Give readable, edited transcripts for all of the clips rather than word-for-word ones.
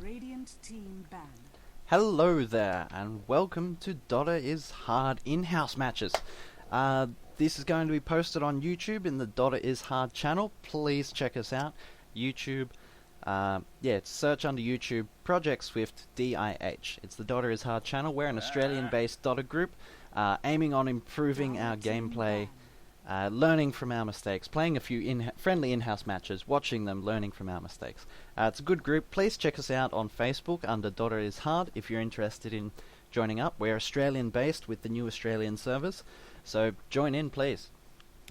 Radiant team banned. Hello there, and welcome to DotA is Hard in-house matches. This is going to be posted on YouTube in the DotA is Hard channel. Please check us out. YouTube, search under YouTube, Project Swift DIH. It's the DotA is Hard channel. We're an Australian-based DotA group, aiming on improving our gameplay, learning from our mistakes, playing a few friendly in-house matches, watching them, learning from our mistakes. It's a good group. Please check us out on Facebook under DotA is Hard if you're interested in joining up. We're Australian-based with the new Australian servers, so join in, please.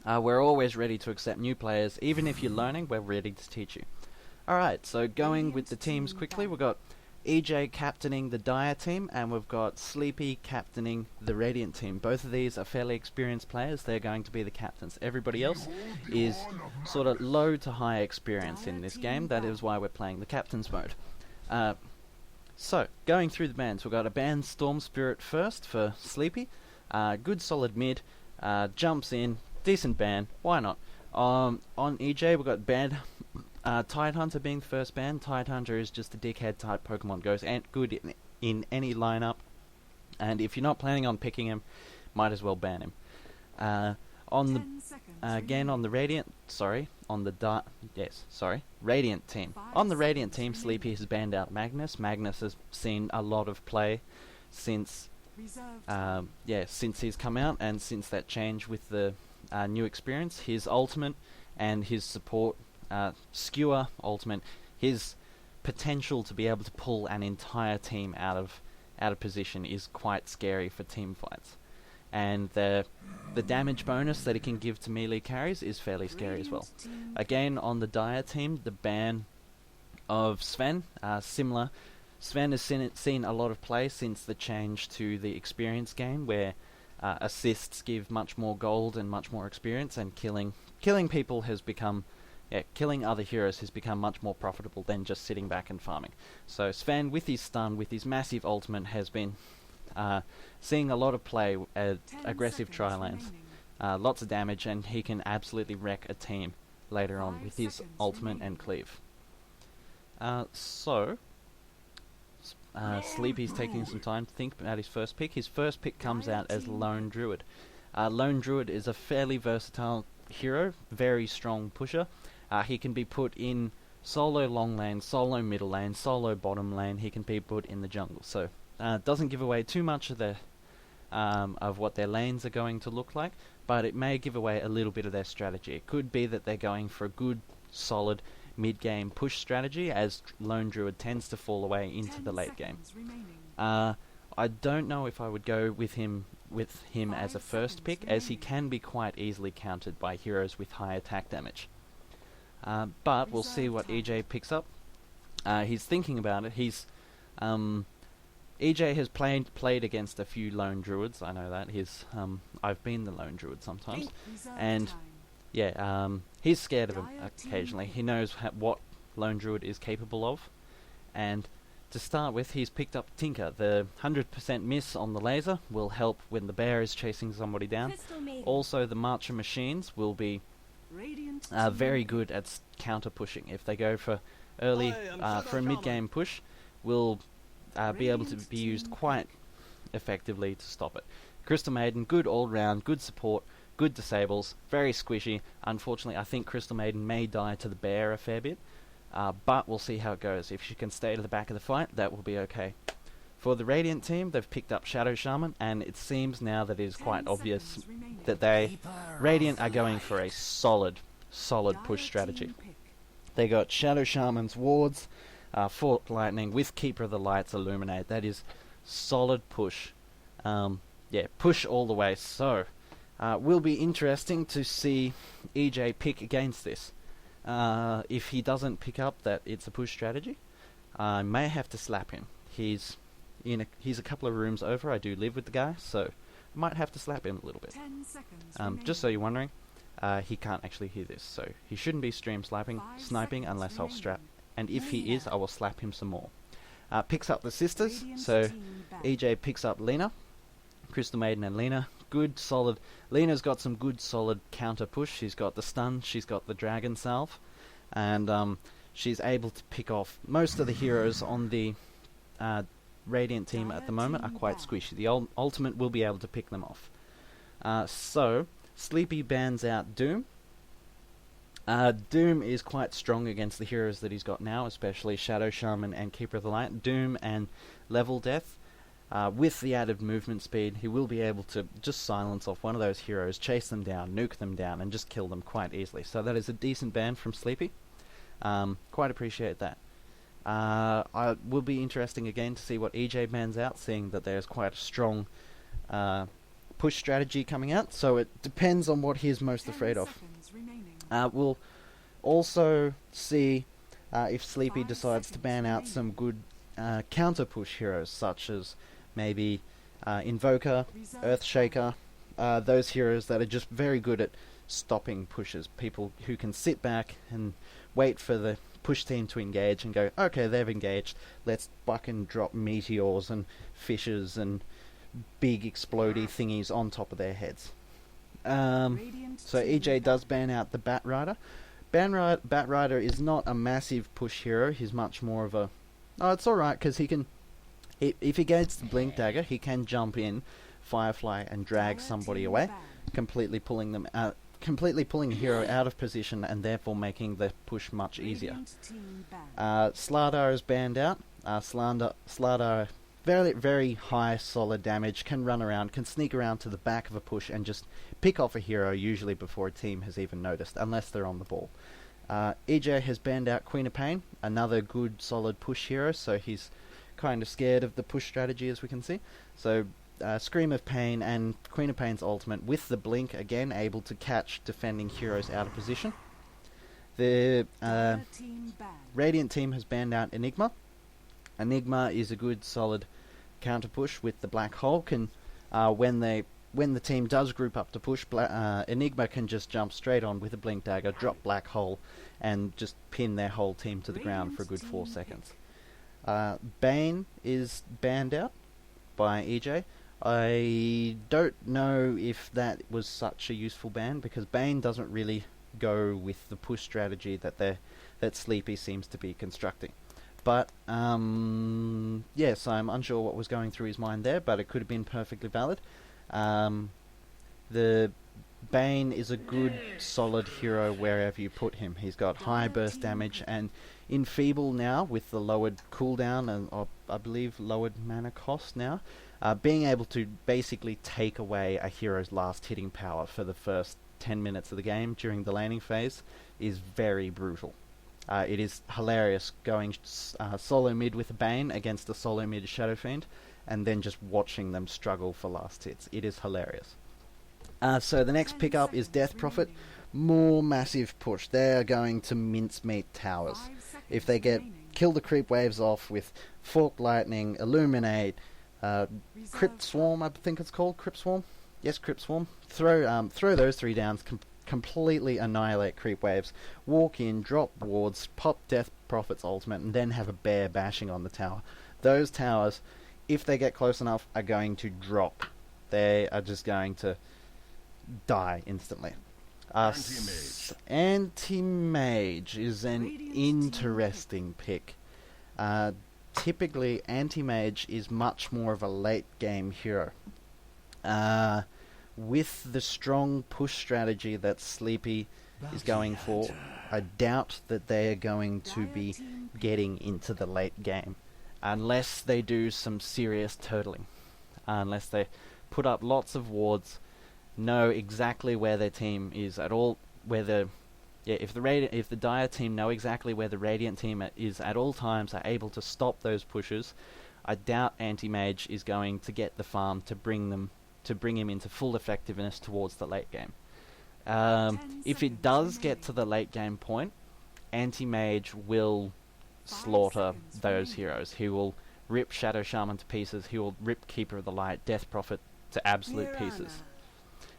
We're always ready to accept new players. Even if you're learning, we're ready to teach you. Alright, so going with the teams quickly, we've got EJ captaining the DotA team, and we've got Sleepy captaining the Radiant team. Both of these are fairly experienced players. They're going to be the captains. Everybody else is sort of low to high experience in this game. That is why we're playing the captains mode. So, going through the bands, we've got a band Storm Spirit first for Sleepy. Good solid mid, jumps in, decent ban, why not? On EJ we've got band Tidehunter being the first ban. Tidehunter is just a dickhead type Pokemon, goes good in any lineup, and if you're not planning on picking him, might as well ban him. On the Radiant team. On the Radiant team, Sleepy has banned out Magnus. Magnus has seen a lot of play since since he's come out, and since that change with the new experience. His ultimate and his support skewer ultimate, his potential to be able to pull an entire team out of position is quite scary for team fights, and the damage bonus that it can give to melee carries is fairly scary as well. Again, on the DotA team, the ban of Sven, similar. Sven has seen a lot of play since the change to the experience game, where assists give much more gold and much more experience, and killing people has become, killing other heroes has become much more profitable than just sitting back and farming. So Sven, with his stun, with his massive ultimate, has been seeing a lot of play at aggressive tri-lanes. Lots of damage, and he can absolutely wreck a team later on with his ultimate and cleave. Sleepy's taking some time to think about his first pick. His first pick comes out as Lone Druid. Lone Druid is a fairly versatile hero, very strong pusher. He can be put in solo long lane, solo middle lane, solo bottom lane. He can be put in the jungle. So doesn't give away too much of their of what their lanes are going to look like, but it may give away a little bit of their strategy. It could be that they're going for a good, solid mid-game push strategy, as Lone Druid tends to fall away into the late game. I don't know if I would go with him as a first pick, as he can be quite easily countered by heroes with high attack damage. But we'll see what EJ picks up. He's thinking about it. EJ has played against a few Lone Druids. I know that. I've been the Lone Druid sometimes, and he's scared of him occasionally. He knows what Lone Druid is capable of, and to start with, he's picked up Tinker. The 100% miss on the laser will help when the bear is chasing somebody down. Also, the Marcher machines will be very good at counter pushing. If they go for early for a mid-game push, will be able to be used quite effectively to stop it. Crystal Maiden, good all-round, good support, good disables, very squishy. Unfortunately, I think Crystal Maiden may die to the bear a fair bit, but we'll see how it goes. If she can stay to the back of the fight, that will be okay. For the Radiant team, they've picked up Shadow Shaman, and it seems now that it is quite obvious that Radiant are going for a solid push strategy. They got Shadow Shaman's wards, Fork Lightning with Keeper of the Lights Illuminate. That is solid push. Push all the way. So will be interesting to see EJ pick against this. If he doesn't pick up that it's a push strategy, I may have to slap him. He's a couple of rooms over. I do live with the guy, so I might have to slap him a little bit. 10 seconds just so you're wondering, he can't actually hear this, so he shouldn't be stream sniping unless I'll strap. And if he is, I will slap him some more. Picks up the sisters, so EJ picks up Lena. Crystal Maiden and Lena, good solid. Lena's got some good solid counter push. She's got the stun, she's got the dragon salve, and she's able to pick off most of the heroes on the Radiant team at the moment are quite squishy. The ultimate will be able to pick them off. So, Sleepy bans out Doom. Doom is quite strong against the heroes that he's got now, especially Shadow Shaman and Keeper of the Light. Doom and Level Death. With the added movement speed, he will be able to just silence off one of those heroes, chase them down, nuke them down, and just kill them quite easily. So that is a decent ban from Sleepy. Quite appreciate that. I will be interesting again to see what EJ bans out, seeing that there's quite a strong push strategy coming out. So it depends on what he's most afraid of. We'll also see if Sleepy decides to ban out some good counter push heroes, such as maybe Invoker, Earthshaker, those heroes that are just very good at stopping pushes. People who can sit back and wait for the push team to engage and go, okay, they've engaged, let's buck and drop meteors and fishes and big explodey thingies on top of their heads. So EJ does ban out the Bat Rider. Bat Rider is not a massive push hero. He's much more of a... Oh, it's alright, because he can... If he gets the Blink Dagger, he can jump in, Firefly, and drag somebody away, completely pulling a hero out of position and therefore making the push much easier. Slardar is banned out. Slardar, very, very high solid damage, can run around, can sneak around to the back of a push and just pick off a hero, usually before a team has even noticed, unless they're on the ball. EJ has banned out Queen of Pain, another good solid push hero, so he's kind of scared of the push strategy, as we can see. So Scream of Pain and Queen of Pain's ultimate with the blink, again able to catch defending heroes out of position. The Radiant team has banned out Enigma. Enigma is a good solid counter push with the Black Hole. Can when the team does group up to push, Enigma can just jump straight on with a Blink Dagger, drop Black Hole, and just pin their whole team to the ground for a good 4 seconds. Bane is banned out by EJ. I don't know if that was such a useful ban, because Bane doesn't really go with the push strategy that Sleepy seems to be constructing. But, yes, I'm unsure what was going through his mind there, but it could have been perfectly valid. The Bane is a good, solid hero wherever you put him. He's got high burst damage, and Enfeeble now, with the lowered cooldown and, I believe, lowered mana cost now, being able to basically take away a hero's last hitting power for the first 10 minutes of the game during the laning phase is very brutal. It is hilarious going solo mid with a Bane against a solo mid Shadow Fiend, and then just watching them struggle for last hits. It is hilarious. So the next pickup is Death Prophet. More massive push. They're going to mincemeat towers. If they kill the creep waves off with Forked Lightning, Illuminate, Crypt Swarm, I think it's called, Crypt Swarm? Yes, Crypt Swarm. Throw those 3 down, completely annihilate creep waves, walk in, drop wards, pop Death Prophet's ultimate, and then have a bear bashing on the tower. Those towers, if they get close enough, are going to drop. They are just going to die instantly. Anti-Mage is an interesting pick. Typically, Anti-Mage is much more of a late-game hero. With the strong push strategy that Sleepy is going for, I doubt that they are going to be getting into the late game, unless they do some serious turtling. Unless they put up lots of wards, know exactly where their team is at all, if the Dire team know exactly where the Radiant team is at all times, are able to stop those pushes, I doubt Anti-Mage is going to get the farm to bring him into full effectiveness towards the late game. If it does get to the late game point, Anti-Mage will slaughter those heroes. He will rip Shadow Shaman to pieces, he will rip Keeper of the Light, Death Prophet to absolute pieces.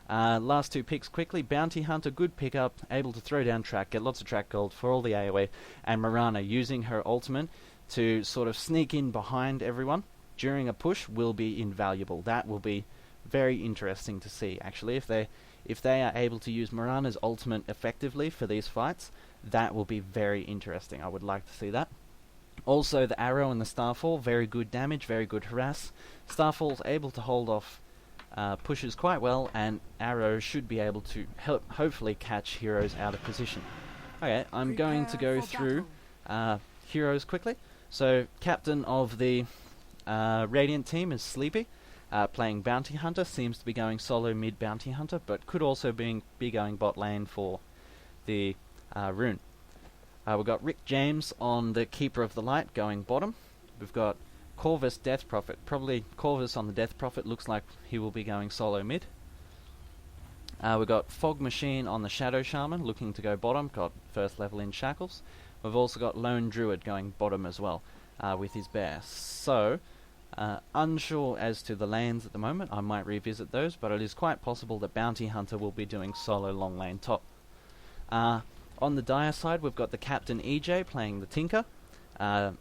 Last 2 picks quickly. Bounty Hunter, good pickup, able to throw down track, get lots of track gold for all the AoE, and Mirana using her ultimate to sort of sneak in behind everyone during a push will be invaluable. That will be very interesting to see, actually. If they are able to use Mirana's ultimate effectively for these fights, that will be very interesting. I would like to see that. Also, the arrow and the starfall, very good damage, very good harass. Starfall's able to hold off pushes quite well, and arrow should be able to hopefully catch heroes out of position. Okay, I'm going to go through heroes quickly. So, captain of the Radiant team is Sleepy, playing Bounty Hunter, seems to be going solo mid Bounty Hunter, but could also be going bot lane for the Rune. We've got Rick James on the Keeper of the Light going bottom. We've got Corvus Death Prophet, probably Corvus on the Death Prophet, looks like he will be going solo mid. We've got Fog Machine on the Shadow Shaman, looking to go bottom, got first level in Shackles. We've also got Lone Druid going bottom as well, with his bear. So, unsure as to the lanes at the moment, I might revisit those, but it is quite possible that Bounty Hunter will be doing solo long lane top. On the Dire side, we've got the Captain EJ playing the Tinker.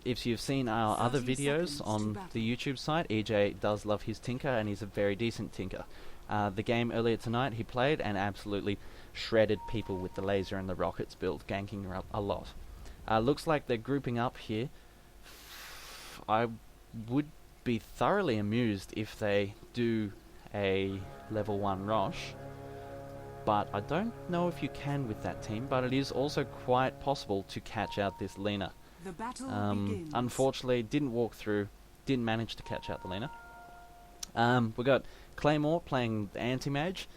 If you've seen our other videos on the YouTube site, EJ does love his Tinker, and he's a very decent Tinker. The game earlier tonight he played and absolutely shredded people with the laser and the rockets build, ganking a lot. Looks like they're grouping up here. I would be thoroughly amused if they do a level 1 Rosh, but I don't know if you can with that team, but it is also quite possible to catch out this Lina. The battle begins. Unfortunately, didn't walk through, didn't manage to catch out the Lina. We got Claymore playing the Anti-Mage.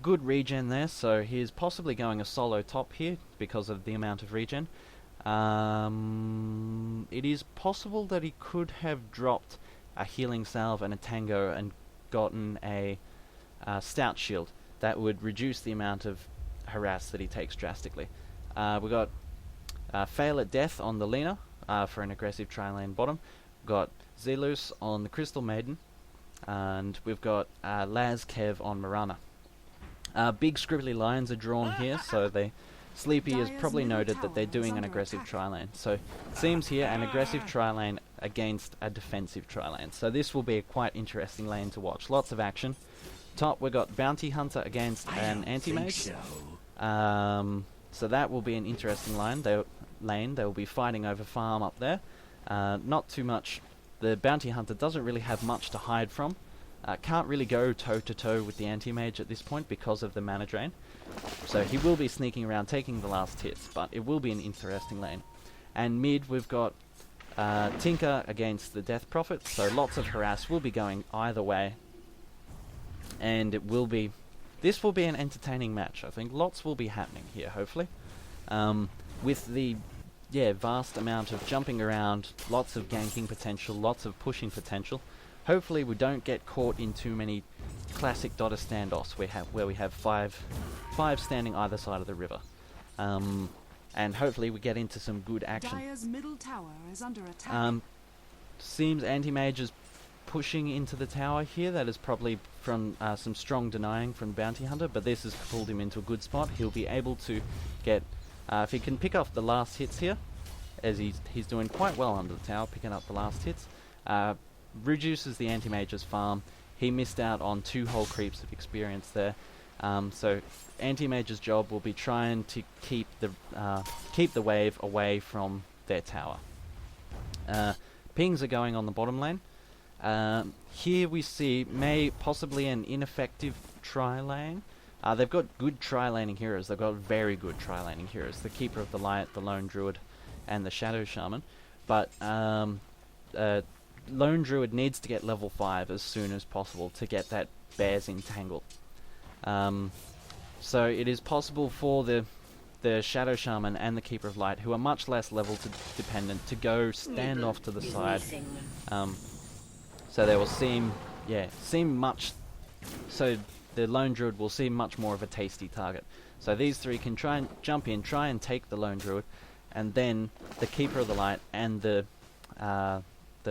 Good regen there, so he's possibly going a solo top here because of the amount of regen. It is possible that he could have dropped a healing salve and a tango and gotten a stout shield. That would reduce the amount of harass that he takes drastically. We got Fail at Death on the Lina for an aggressive tri-lane bottom. We've got Zelus on the Crystal Maiden, and we've got Laz Kev on Marana. Big scribbly lines are drawn here, so Sleepy has probably noted that they're doing an aggressive tri-lane. So it seems here an aggressive tri-lane against a defensive tri-lane. So this will be a quite interesting lane to watch. Lots of action. Top, we've got Bounty Hunter against an Anti-Mage. So that will be an interesting lane. They will be fighting over farm up there. Not too much. The Bounty Hunter doesn't really have much to hide from. Can't really go toe-to-toe with the Anti-Mage at this point because of the mana drain. So he will be sneaking around, taking the last hits, but it will be an interesting lane. And mid, we've got Tinker against the Death Prophet, so lots of harass will be going either way. And this will be an entertaining match. I think lots will be happening here, hopefully. With the vast amount of jumping around, lots of ganking potential, lots of pushing potential. Hopefully we don't get caught in too many classic DotA standoffs where we have five standing either side of the river. And hopefully we get into some good action. Dire's middle tower is under attack. Seems Anti-Mage is pushing into the tower here. That is probably from some strong denying from Bounty Hunter, but this has pulled him into a good spot. He'll be able to get, if he can pick off the last hits here, as he's doing quite well under the tower, picking up the last hits, reduces the Anti-Mage's farm. He missed out on 2 whole creeps of experience there. So Anti-Mage's job will be trying to keep the wave away from their tower. Pings are going on the bottom lane. Here we see possibly an ineffective tri-lane. They've got good tri-laning heroes. They've got very good tri-laning heroes. The Keeper of the Light, the Lone Druid, and the Shadow Shaman. But Lone Druid needs to get level 5 as soon as possible to get that Bear's Entangle. So it is possible for the Shadow Shaman and the Keeper of Light, who are much less level dependent, to go stand off to the side. So they will seem much. So the Lone Druid will seem much more of a tasty target. So these three can try and jump in, try and take the Lone Druid, and then the Keeper of the Light and the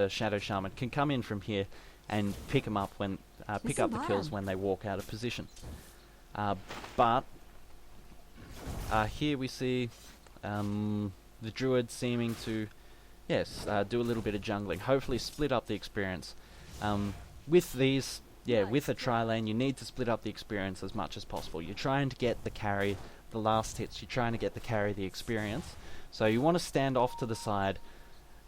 Shadow Shaman can come in from here and pick them up pick up the kills when they walk out of position. But here we see the Druid seeming to do a little bit of jungling. Hopefully split up the experience. With these, with a tri-lane, you need to split up the experience as much as possible. You're trying to get the carry the last hits. You're trying to get the carry the experience. So you want to stand off to the side,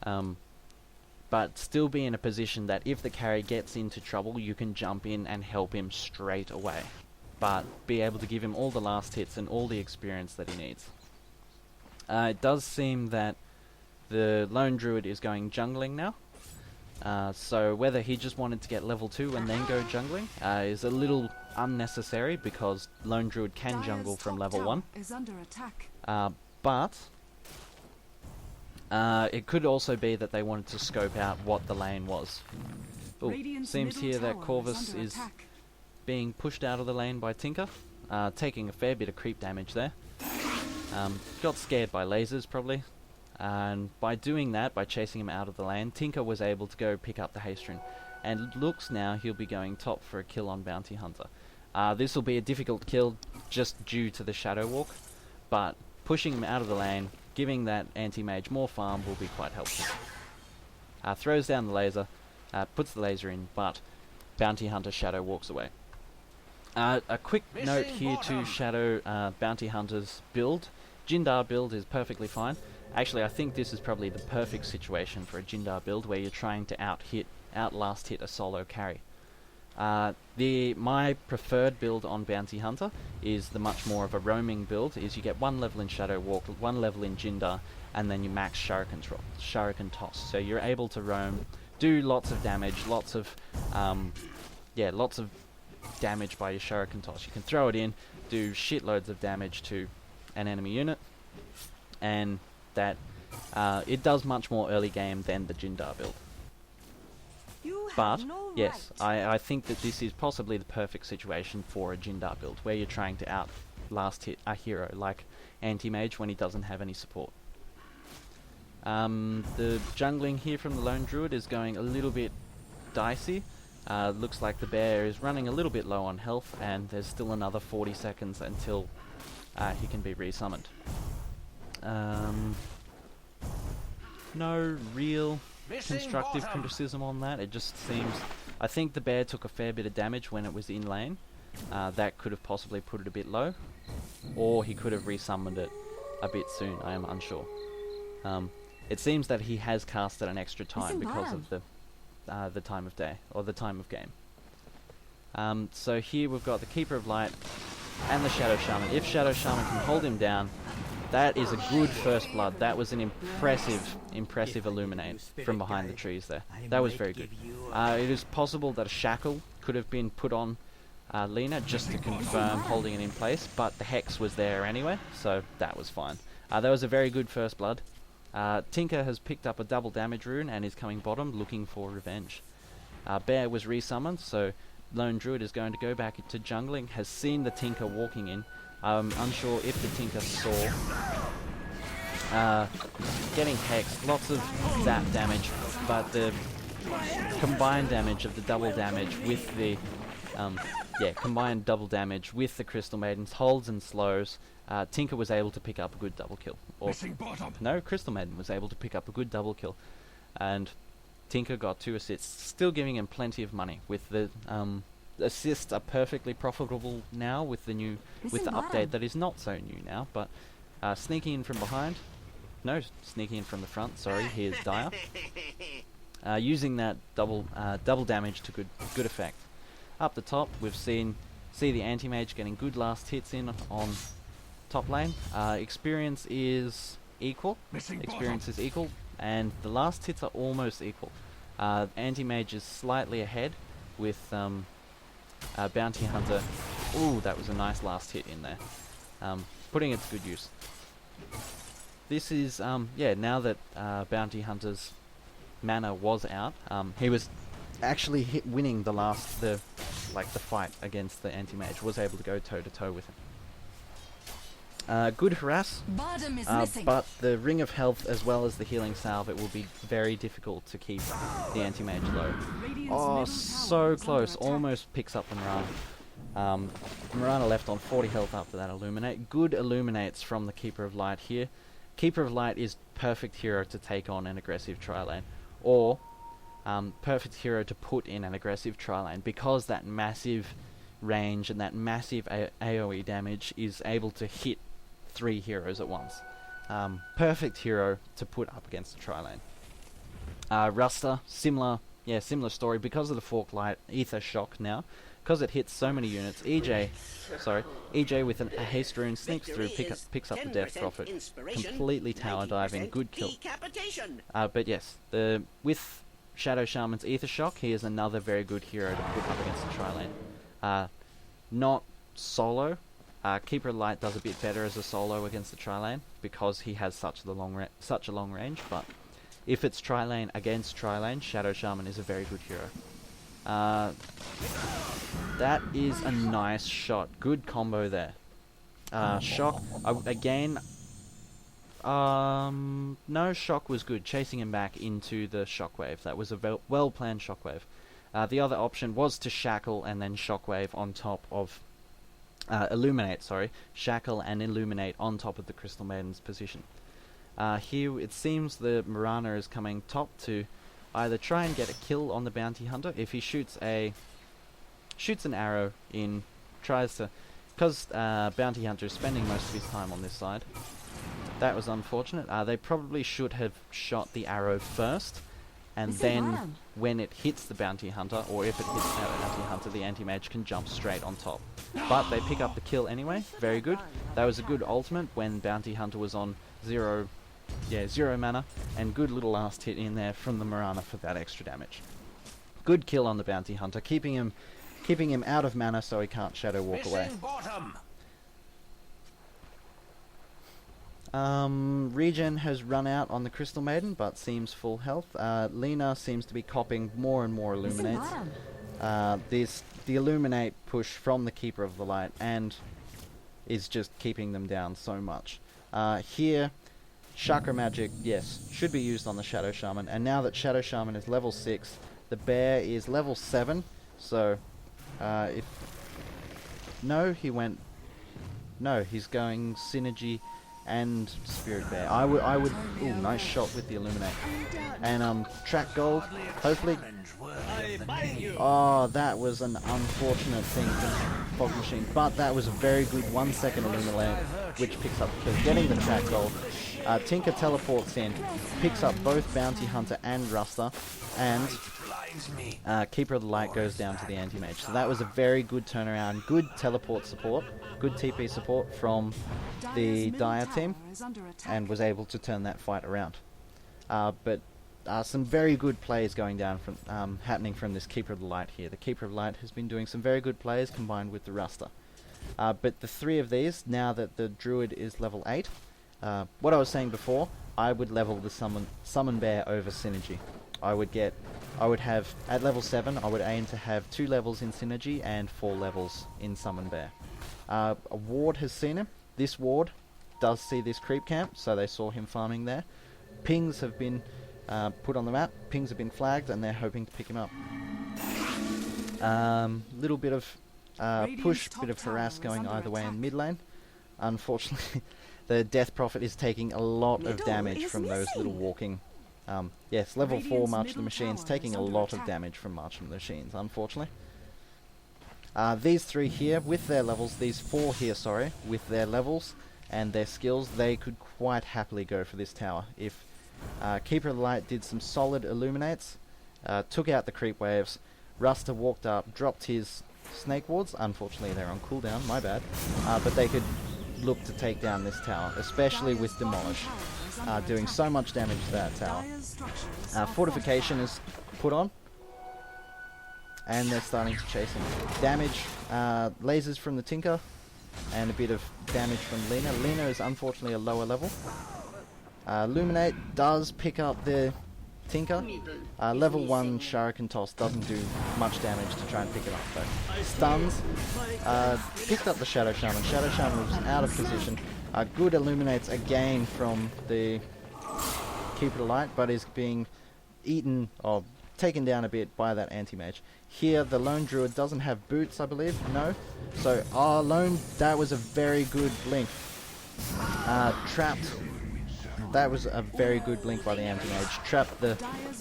but still be in a position that if the carry gets into trouble, you can jump in and help him straight away. But be able to give him all the last hits and all the experience that he needs. It does seem that the lone druid is going jungling now. So whether he just wanted to get level 2 and then go jungling is a little unnecessary, because lone druid can jungle from level 1. Is under attack. But it could also be that they wanted to scope out what the lane was. Ooh, seems here that Corvus is being pushed out of the lane by Tinker, taking a fair bit of creep damage there. Got scared by lasers probably, and by doing that, by chasing him out of the lane, Tinker was able to go pick up the haste rune, and it looks now he'll be going top for a kill on Bounty Hunter. This will be a difficult kill just due to the Shadow Walk, but pushing him out of the lane, giving that anti-mage more farm will be quite helpful. Throws down the laser, puts the laser in, but Bounty Hunter Shadow walks away. A quick note here to Shadow Bounty Hunter's build. Jindar build is perfectly fine. Actually, I think this is probably the perfect situation for a Jindar build, where you're trying to outlast hit a solo carry. My preferred build on Bounty Hunter is the much more of a roaming build. Is you get 1 level in Shadow Walk, 1 level in Jindar, and then you max Shuriken Toss. So you're able to roam, do lots of damage, lots of damage by your Shuriken Toss. You can throw it in, do shitloads of damage to an enemy unit, and that it does much more early game than the Jindar build. But yes, I think that this is possibly the perfect situation for a Jindar build, where you're trying to outlast hit a hero like Anti-Mage when he doesn't have any support. The jungling here from the Lone Druid is going a little bit dicey. Looks like the bear is running a little bit low on health, and there's still another 40 seconds until he can be resummoned. No real constructive criticism on that. It just seems, I think the bear took a fair bit of damage when it was in lane. That could have possibly put it a bit low, or he could have resummoned it a bit soon. I am unsure. It seems that he has cast at an extra time because of the time of day, or the time of game. So here we've got the Keeper of Light and the Shadow Shaman. If Shadow Shaman can hold him down, that is a good first blood. That was an impressive illuminate from behind the trees there. That was very good. It is possible that a shackle could have been put on Lena just to confirm holding it in place, but the hex was there anyway, so that was fine. That was a very good first blood. Tinker has picked up a double damage rune and is coming bottom looking for revenge. Bear was resummoned, so Lone Druid is going to go back into jungling, has seen the Tinker walking in. I'm unsure if the Tinker saw. Getting hexed, lots of zap damage, but the combined damage of the double damage with the combined double damage with the Crystal Maidens holds and slows. Tinker was able to pick up a good double kill. Or no, Crystal Maiden was able to pick up a good double kill, and Tinker got 2 assists, still giving him plenty of money. With the assists are perfectly profitable now with the update that is not so new now. But sneaking in from behind, no, sneaking in from the front. Sorry, here's Dire. Using that double damage to good effect. Up the top, we've see the Anti-Mage getting good last hits in on top lane. Experience is equal. And the last hits are almost equal. Anti-Mage is slightly ahead with Bounty Hunter. Ooh, that was a nice last hit in there. Putting it to good use. This is now that Bounty Hunter's mana was out, he was actually winning the fight against the Anti-Mage, was able to go toe to toe with him. Good harass, but the Ring of Health as well as the Healing Salve, it will be very difficult to keep the Anti-Mage low. Oh, so close, almost picks up the Mirana. Mirana left on 40 health after that Illuminate. Good Illuminates from the Keeper of Light here. Keeper of Light is perfect hero to take on an aggressive tri-lane, or perfect hero to put in an aggressive tri-lane, because that massive range and that massive AoE damage is able to hit 3 heroes at once. Perfect hero to put up against the tri-lane. Ruster, similar story. Because of the Fork Light, Ether Shock now, because it hits so many units, EJ with a haste rune sneaks through, picks up the Death Prophet, completely tower diving, good kill. But yes, with Shadow Shaman's Ether Shock, he is another very good hero to put up against the tri-lane. Not solo. Keeper of the Light does a bit better as a solo against the tri-lane because he has such a long range, but if it's tri-lane against tri-lane, Shadow Shaman is a very good hero. That is a nice shot. Good combo there. Shock, again, no, Shock was good, chasing him back into the Shockwave. That was a well-planned Shockwave. The other option was to Shackle and then Shockwave on top of... Illuminate, Shackle and Illuminate on top of the Crystal Maiden's position. Here it seems the Mirana is coming top to either try and get a kill on the Bounty Hunter. If he shoots an arrow in, because Bounty Hunter is spending most of his time on this side. That was unfortunate. They probably should have shot the arrow first, and then when it hits the Bounty Hunter, or if it hits the Bounty Hunter, the Anti-Mage can jump straight on top. But they pick up the kill anyway. Very good. That was a good ultimate when Bounty Hunter was on zero mana, and good little last hit in there from the Mirana for that extra damage. Good kill on the Bounty Hunter, keeping him out of mana so he can't Shadow Walk away. Regen has run out on the Crystal Maiden, but seems full health. Lena seems to be copping more and more Illuminates. The Illuminate push from the Keeper of the Light and is just keeping them down so much. Here, Chakra Magic, yes, should be used on the Shadow Shaman, and now that Shadow Shaman is level 6, the Bear is level 7, so he's going Synergy and Spirit Bear. I would ooh, nice shot with the Illuminate. And track gold, hopefully. Oh, that was an unfortunate thing from Fog Machine, but that was a very good 1 second Illuminate, which picks up the kill, getting the track gold. Tinker teleports in, picks up both Bounty Hunter and Ruster, and Keeper of the Light goes down to the Anti-Mage. So that was a very good turnaround, good teleport support, good TP support from the DotA team, and was able to turn that fight around. But some very good plays going down from happening from this Keeper of the Light here. The Keeper of the Light has been doing some very good plays combined with the Ruster. But the 3 of these, now that the Druid is level 8, what I was saying before, I would level the Summon Bear over Synergy. I would have, at level 7, I would aim to have 2 levels in Synergy and 4 levels in Summon Bear. A ward has seen him. This ward does see this creep camp, so they saw him farming there. Pings have been put on the map, pings have been flagged, and they're hoping to pick him up. Little bit of push, bit of harass going either way in mid lane. Unfortunately, the Death Prophet is taking a lot of damage from those little walking... yes, level 4 March of the Machines taking a lot of damage from March of the Machines, unfortunately. These 3 here, with their levels, these 4 here, sorry, with their levels and their skills, they could quite happily go for this tower. If Keeper of the Light did some solid Illuminates, took out the creep waves, Ruster walked up, dropped his Snake Wards, unfortunately they're on cooldown, my bad, but they could look to take down this tower, especially with Demolish, doing so much damage to that tower. Fortification is put on, and they're starting to chase him. Damage, lasers from the Tinker, and a bit of damage from Lena. Lena is unfortunately a lower level. Illuminate does pick up the Tinker. Level 1 Shuriken Toss doesn't do much damage to try and pick it up though. Stuns. Picked up the Shadow Shaman. Shadow Shaman was out of position. Good Illuminates again from the Keeper of the Light, but is being eaten or taken down a bit by that Anti-Mage. Here the Lone Druid doesn't have boots, I believe. No. So that was a very good blink. Trapped. That was a very good blink by the Anti-Mage. Trapped the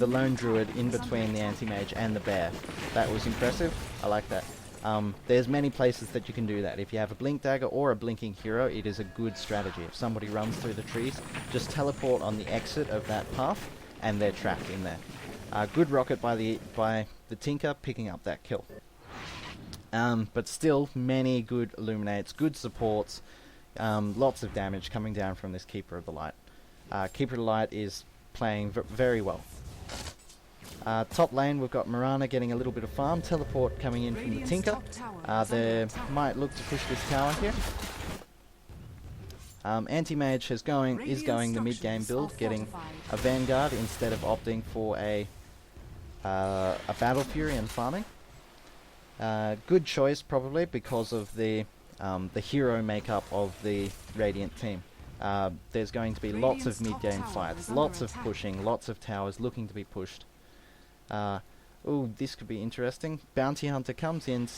Lone Druid in between the Anti-Mage and the Bear. That was impressive. I like that. There's many places that you can do that. If you have a blink dagger or a blinking hero, it is a good strategy. If somebody runs through the trees, just teleport on the exit of that path, and they're trapped in there. Good rocket by the Tinker, picking up that kill. But still, many good illuminates, good supports, lots of damage coming down from this Keeper of the Light. Keeper of the Light is playing very well. Top lane, we've got Mirana getting a little bit of farm. Teleport coming in from the Tinker. They might look to push this tower here. Anti-Mage is going the mid-game build, getting a Vanguard instead of opting for a Battle Fury and farming. Good choice, probably, because of the hero makeup of the Radiant team. There's going to be lots of mid-game fights, lots of pushing, lots of towers looking to be pushed. Ooh, this could be interesting. Bounty Hunter comes in,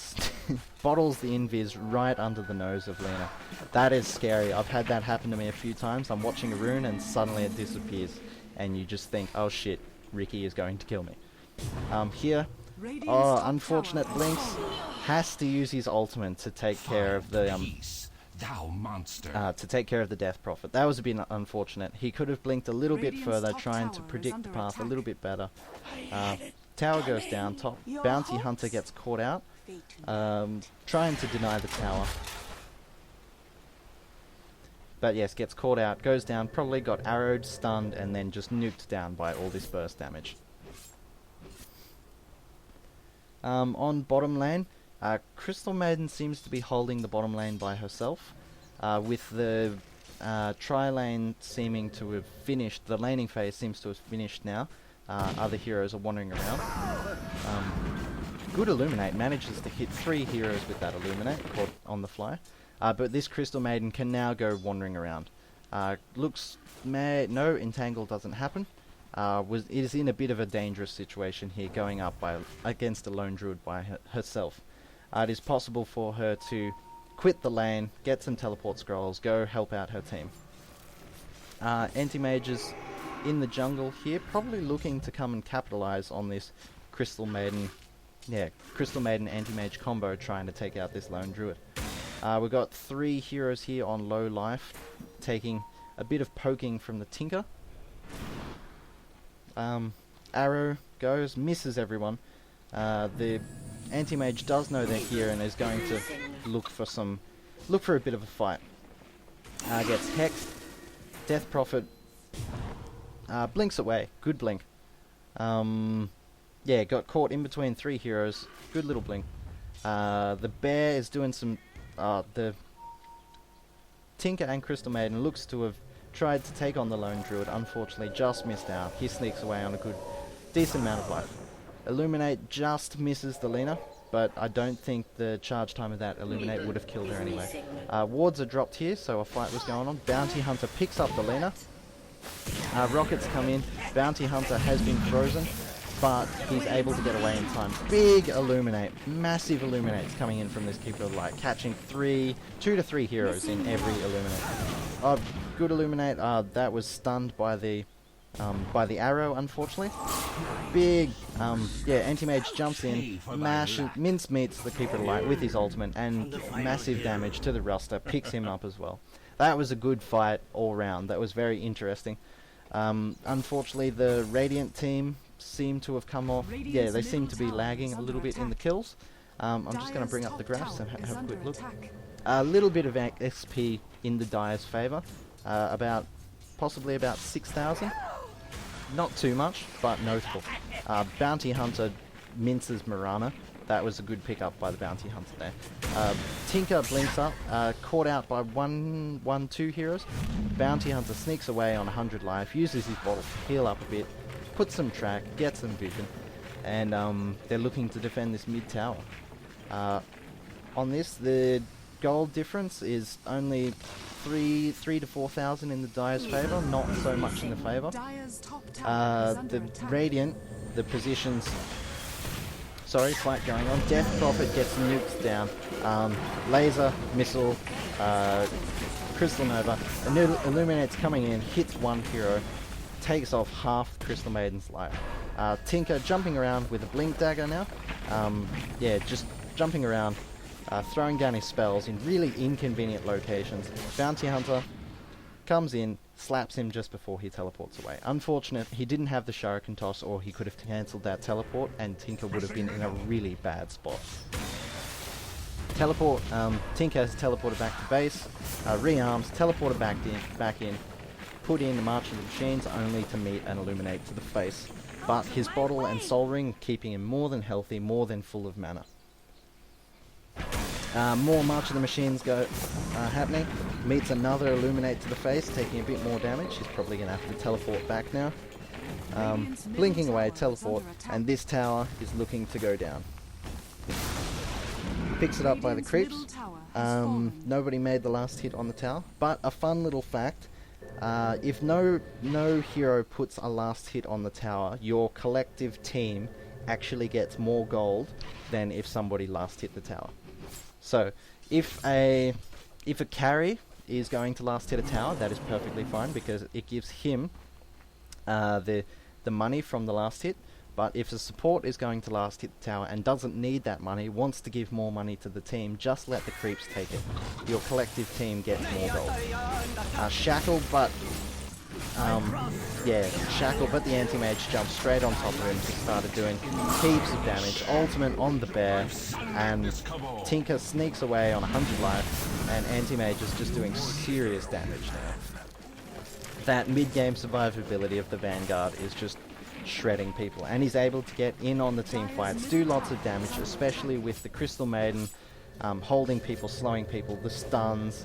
bottles the invis right under the nose of Lina. That is scary. I've had that happen to me a few times. I'm watching a rune and suddenly it disappears. And you just think, oh shit, Ricky is going to kill me. Here, oh, unfortunate Blinks has to use his ultimate to take care of the Death Prophet. That was a bit unfortunate. He could have blinked a little bit further, trying to predict the path a little bit better. Tower goes down, top Bounty Hunter gets caught out, trying to deny the tower. But yes, gets caught out, goes down, probably got arrowed, stunned, and then just nuked down by all this burst damage. On bottom lane, Crystal Maiden seems to be holding the bottom lane by herself, with the tri-lane seeming to have finished. The laning phase seems to have finished now. Other heroes are wandering around. Good Illuminate, manages to hit 3 heroes with that Illuminate, caught on the fly. But this Crystal Maiden can now go wandering around. No, Entangle doesn't happen. It is in a bit of a dangerous situation here, going up against a lone druid by herself. It is possible for her to quit the lane, get some teleport scrolls, go help out her team. Anti-mages in the jungle here, probably looking to come and capitalize on this Crystal Maiden anti-mage combo, trying to take out this lone druid. We've got 3 heroes here on low life, taking a bit of poking from the Tinker. Arrow goes, misses everyone. The anti-mage does know they're here and is going to look for a bit of a fight. Gets hexed. Death Prophet blinks away. Good blink. Yeah, got caught in between 3 heroes. Good little blink. The bear is doing some. The Tinker and Crystal Maiden looks to have tried to take on the lone druid. Unfortunately, just missed out. He sneaks away on a decent amount of life. Illuminate just misses the Lina, but I don't think the charge time of that Illuminate would have killed her anyway. Wards are dropped here, so a fight was going on. Bounty Hunter picks up the Lina. Rockets come in. Bounty Hunter has been frozen, but he's able to get away in time. Big Illuminate, massive Illuminates coming in from this Keeper of the Light, catching 2 to 3 heroes in every Illuminate. Good Illuminate. That was stunned by the arrow, unfortunately. Big, Anti-Mage jumps in, mince meets the Keeper of the Light with his ultimate, and massive damage to the Ruster, picks him up as well. That was a good fight all round. That was very interesting. Unfortunately, the Radiant team seem to have come off. Yeah, they seem to be lagging a little bit in the kills. I'm just going to bring up the graphs and have a quick look. A little bit of XP in the Dire's favour. Possibly about 6,000. Not too much, but notable. Bounty Hunter minces Mirana. That was a good pickup by the Bounty Hunter there. Tinker blinks up, caught out by 2 heroes. Bounty Hunter sneaks away on 100 life, uses his bottle to heal up a bit, puts some track, gets some vision, and they're looking to defend this mid tower. On this, the gold difference is only 3 to 4,000 in the Dire's favour, not so much in the favour. The Radiant, the positions. Sorry, fight going on. Death Prophet gets nuked down. Laser, missile, Crystal Nova. Illuminate's coming in, hits 1 hero, takes off half Crystal Maiden's life. Tinker jumping around with a blink dagger now. Just jumping around, throwing down his spells in really inconvenient locations. Bounty Hunter comes in, slaps him just before he teleports away. Unfortunate, he didn't have the Shuriken Toss, or he could have cancelled that teleport, and Tinker would have been in a really bad spot. Teleport, Tinker has teleported back to base, rearms, teleported back in, put in the March of the Machines only to meet and illuminate to the face. But his bottle and soul ring keeping him more than healthy, more than full of mana. More March of the Machines happening. Meets another Illuminate to the face, taking a bit more damage. He's probably going to have to teleport back now. Blinking away, teleport, and this tower is looking to go down. Picks it up by the creeps. Nobody made the last hit on the tower, but a fun little fact. If no hero puts a last hit on the tower, your collective team actually gets more gold than if somebody last hit the tower. So, if a carry is going to last hit a tower, that is perfectly fine because it gives him the money from the last hit. But if the support is going to last hit the tower and doesn't need that money, wants to give more money to the team, just let the creeps take it. Your collective team gets more gold. Shackle, but the anti-mage jumped straight on top of him and started doing heaps of damage. Ultimate on the bear, and Tinker sneaks away on 100 life, and anti-mage is just doing serious damage now. That mid-game survivability of the Vanguard is just shredding people, and he's able to get in on the team fights, do lots of damage, especially with the Crystal Maiden, holding people, slowing people, the stuns.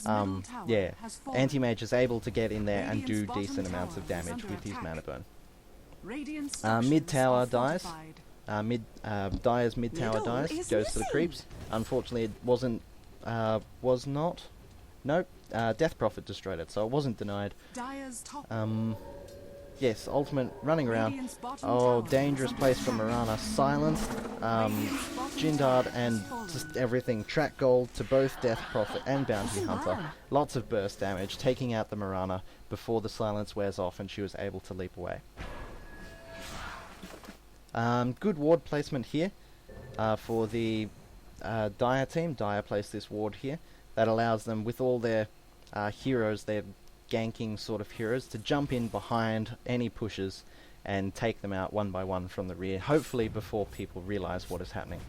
Anti-mage is able to get in there and do decent amounts of damage with his mana burn. Mid tower dies. Dire's mid tower dies, goes to the creeps. Unfortunately, it Death Prophet destroyed it, so it wasn't denied. Yes, ultimate running around. Oh, dangerous place for Mirana. Silenced, Jindard, and just everything. Track gold to both Death Prophet and Bounty Hunter. Lots of burst damage, taking out the Mirana before the silence wears off and she was able to leap away. Good ward placement here for the Dire team. Dire placed this ward here. That allows them, with all their heroes, their ganking sort of heroes, to jump in behind any pushes and take them out one by one from the rear, hopefully before people realize what is happening.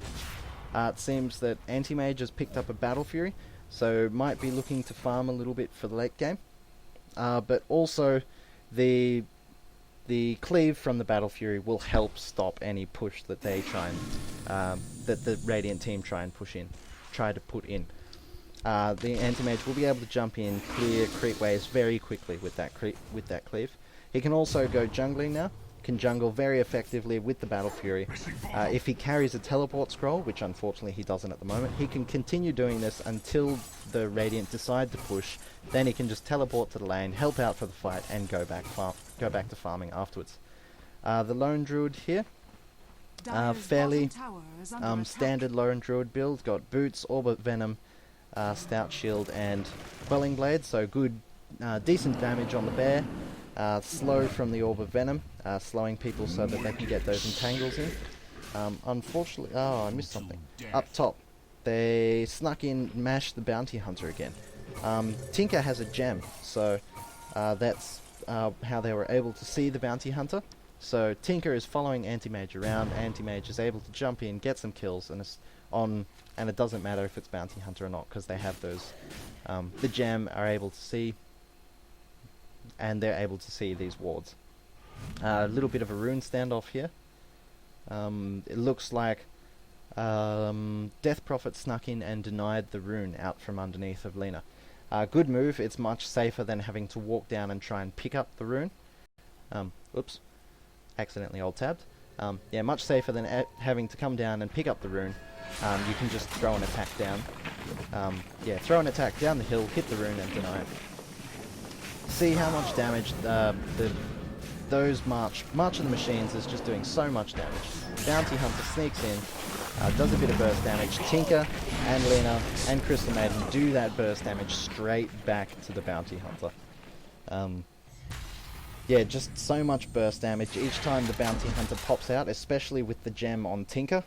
It seems that Anti-Mage has picked up a Battle Fury, so might be looking to farm a little bit for the late game. But also the cleave from the Battle Fury will help stop any push that they try and that the Radiant team try to put in. The Anti-Mage will be able to jump in, clear creep waves very quickly with that cleave. He can also go jungling now, can jungle very effectively with the Battle Fury. If he carries a teleport scroll, which unfortunately he doesn't at the moment, he can continue doing this until the Radiant decide to push. Then he can just teleport to the lane, help out for the fight, and go back to farming afterwards. The Lone Druid here, fairly standard Lone Druid build, got boots, Orb of Venom, Stout Shield and Quelling Blade, so good, decent damage on the bear. Slow from the Orb of Venom, slowing people so that they can get those entangles in. Unfortunately, I missed something. Up top, they snuck in, mashed the Bounty Hunter again. Tinker has a gem, so that's how they were able to see the Bounty Hunter. So Tinker is following Anti-Mage around. Anti-Mage is able to jump in, get some kills, and it doesn't matter if it's Bounty Hunter or not, because they have those. The gem are able to see, and they're able to see these wards. A little bit of a rune standoff here. It looks like Death Prophet snuck in and denied the rune out from underneath of Lina. Good move. It's much safer than having to walk down and try and pick up the rune. Oops. Accidentally alt-tabbed. Yeah, much safer than having to come down and pick up the rune. You can just throw an attack down. Throw an attack down the hill, hit the rune and deny it. See how much damage those March of the Machines is just doing so much damage. Bounty Hunter sneaks in, does a bit of burst damage. Tinker and Lina and Crystal Maiden do that burst damage straight back to the Bounty Hunter. Just so much burst damage each time the Bounty Hunter pops out, especially with the gem on Tinker.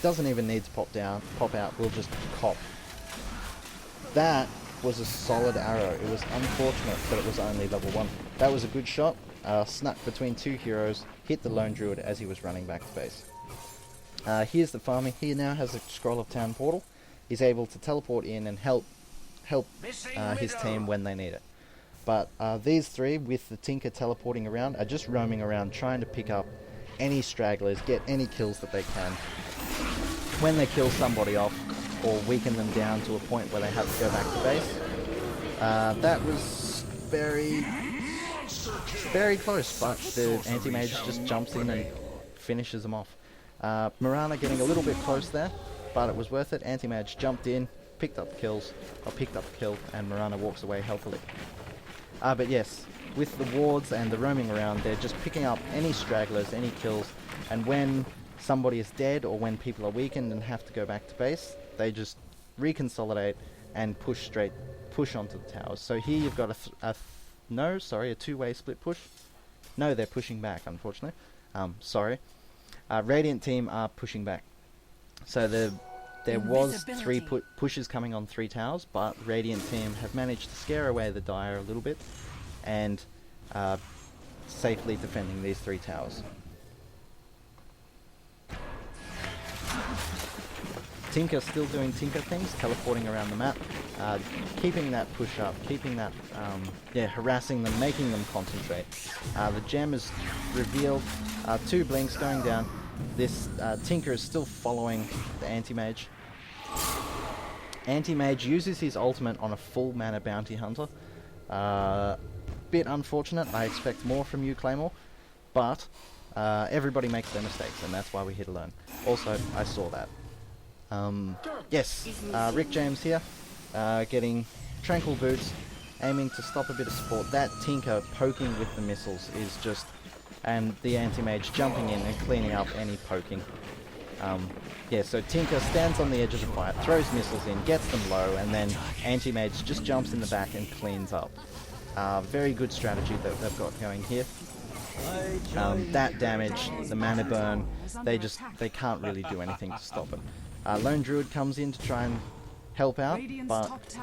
Doesn't even need to pop out, we'll just cop. That was a solid arrow. It was unfortunate that it was only level 1. That was a good shot, snuck between 2 heroes, hit the lone druid as he was running back to base. Here's the farming. He now has a Scroll of Town portal. He's able to teleport in and help his team when they need it. But these three, with the Tinker teleporting around, are just roaming around trying to pick up any stragglers, get any kills that they can. When they kill somebody off, or weaken them down to a point where they have to go back to base. That was very close, but the anti-mage just jumps in and finishes them off. Mirana getting a little bit close there, but it was worth it. Anti-mage jumped in, picked up the kill, and Mirana walks away healthily. But yes, with the wards and the roaming around, they're just picking up any stragglers, any kills, and when somebody is dead or when people are weakened and have to go back to base, they just reconsolidate and push onto the towers. So here you've got a two-way split push. No, they're pushing back, unfortunately. Radiant team are pushing back. So there was 3 pushes coming on 3 towers, but Radiant team have managed to scare away the Dire a little bit and safely defending these 3 towers. Tinker still doing Tinker things, teleporting around the map, keeping that push up, keeping that, harassing them, making them concentrate. The gem is revealed, 2 blinks going down. This Tinker is still following the Anti-Mage. Anti-Mage uses his ultimate on a full mana Bounty Hunter. Bit unfortunate, I expect more from you, Claymore, but everybody makes their mistakes, and that's why we're here to learn. Also, I saw that. Rick James here, getting Tranquil Boots, aiming to stop a bit of support. That Tinker poking with the missiles is just... and the Anti-Mage jumping in and cleaning up any poking. So Tinker stands on the edge of the fight, throws missiles in, gets them low, and then Anti-Mage just jumps in the back and cleans up. Very good strategy that they've got going here. That damage, the mana burn, they can't really do anything to stop it. Lone Druid comes in to try and help out, but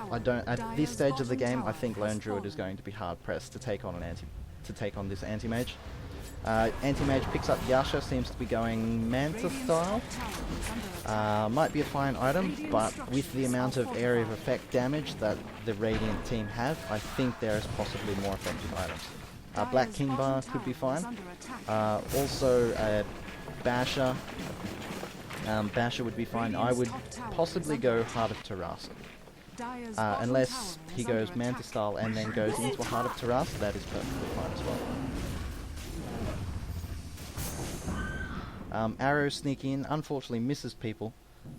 at this stage of the game, I think Lone Druid is going to be hard pressed to take on this Anti-Mage. Anti-Mage picks up Yasha, seems to be going Manta style. Might be a fine item, but with the amount of area of effect damage that the Radiant team have, I think there is possibly more effective items. Black Kingbar could be fine. Also Basher. Basher would be fine. I would possibly go Heart of Tarrasque. Unless he goes Manta style and then goes into a Heart of Tarrasque, that is perfectly fine as well. Arrow sneak in, unfortunately misses people.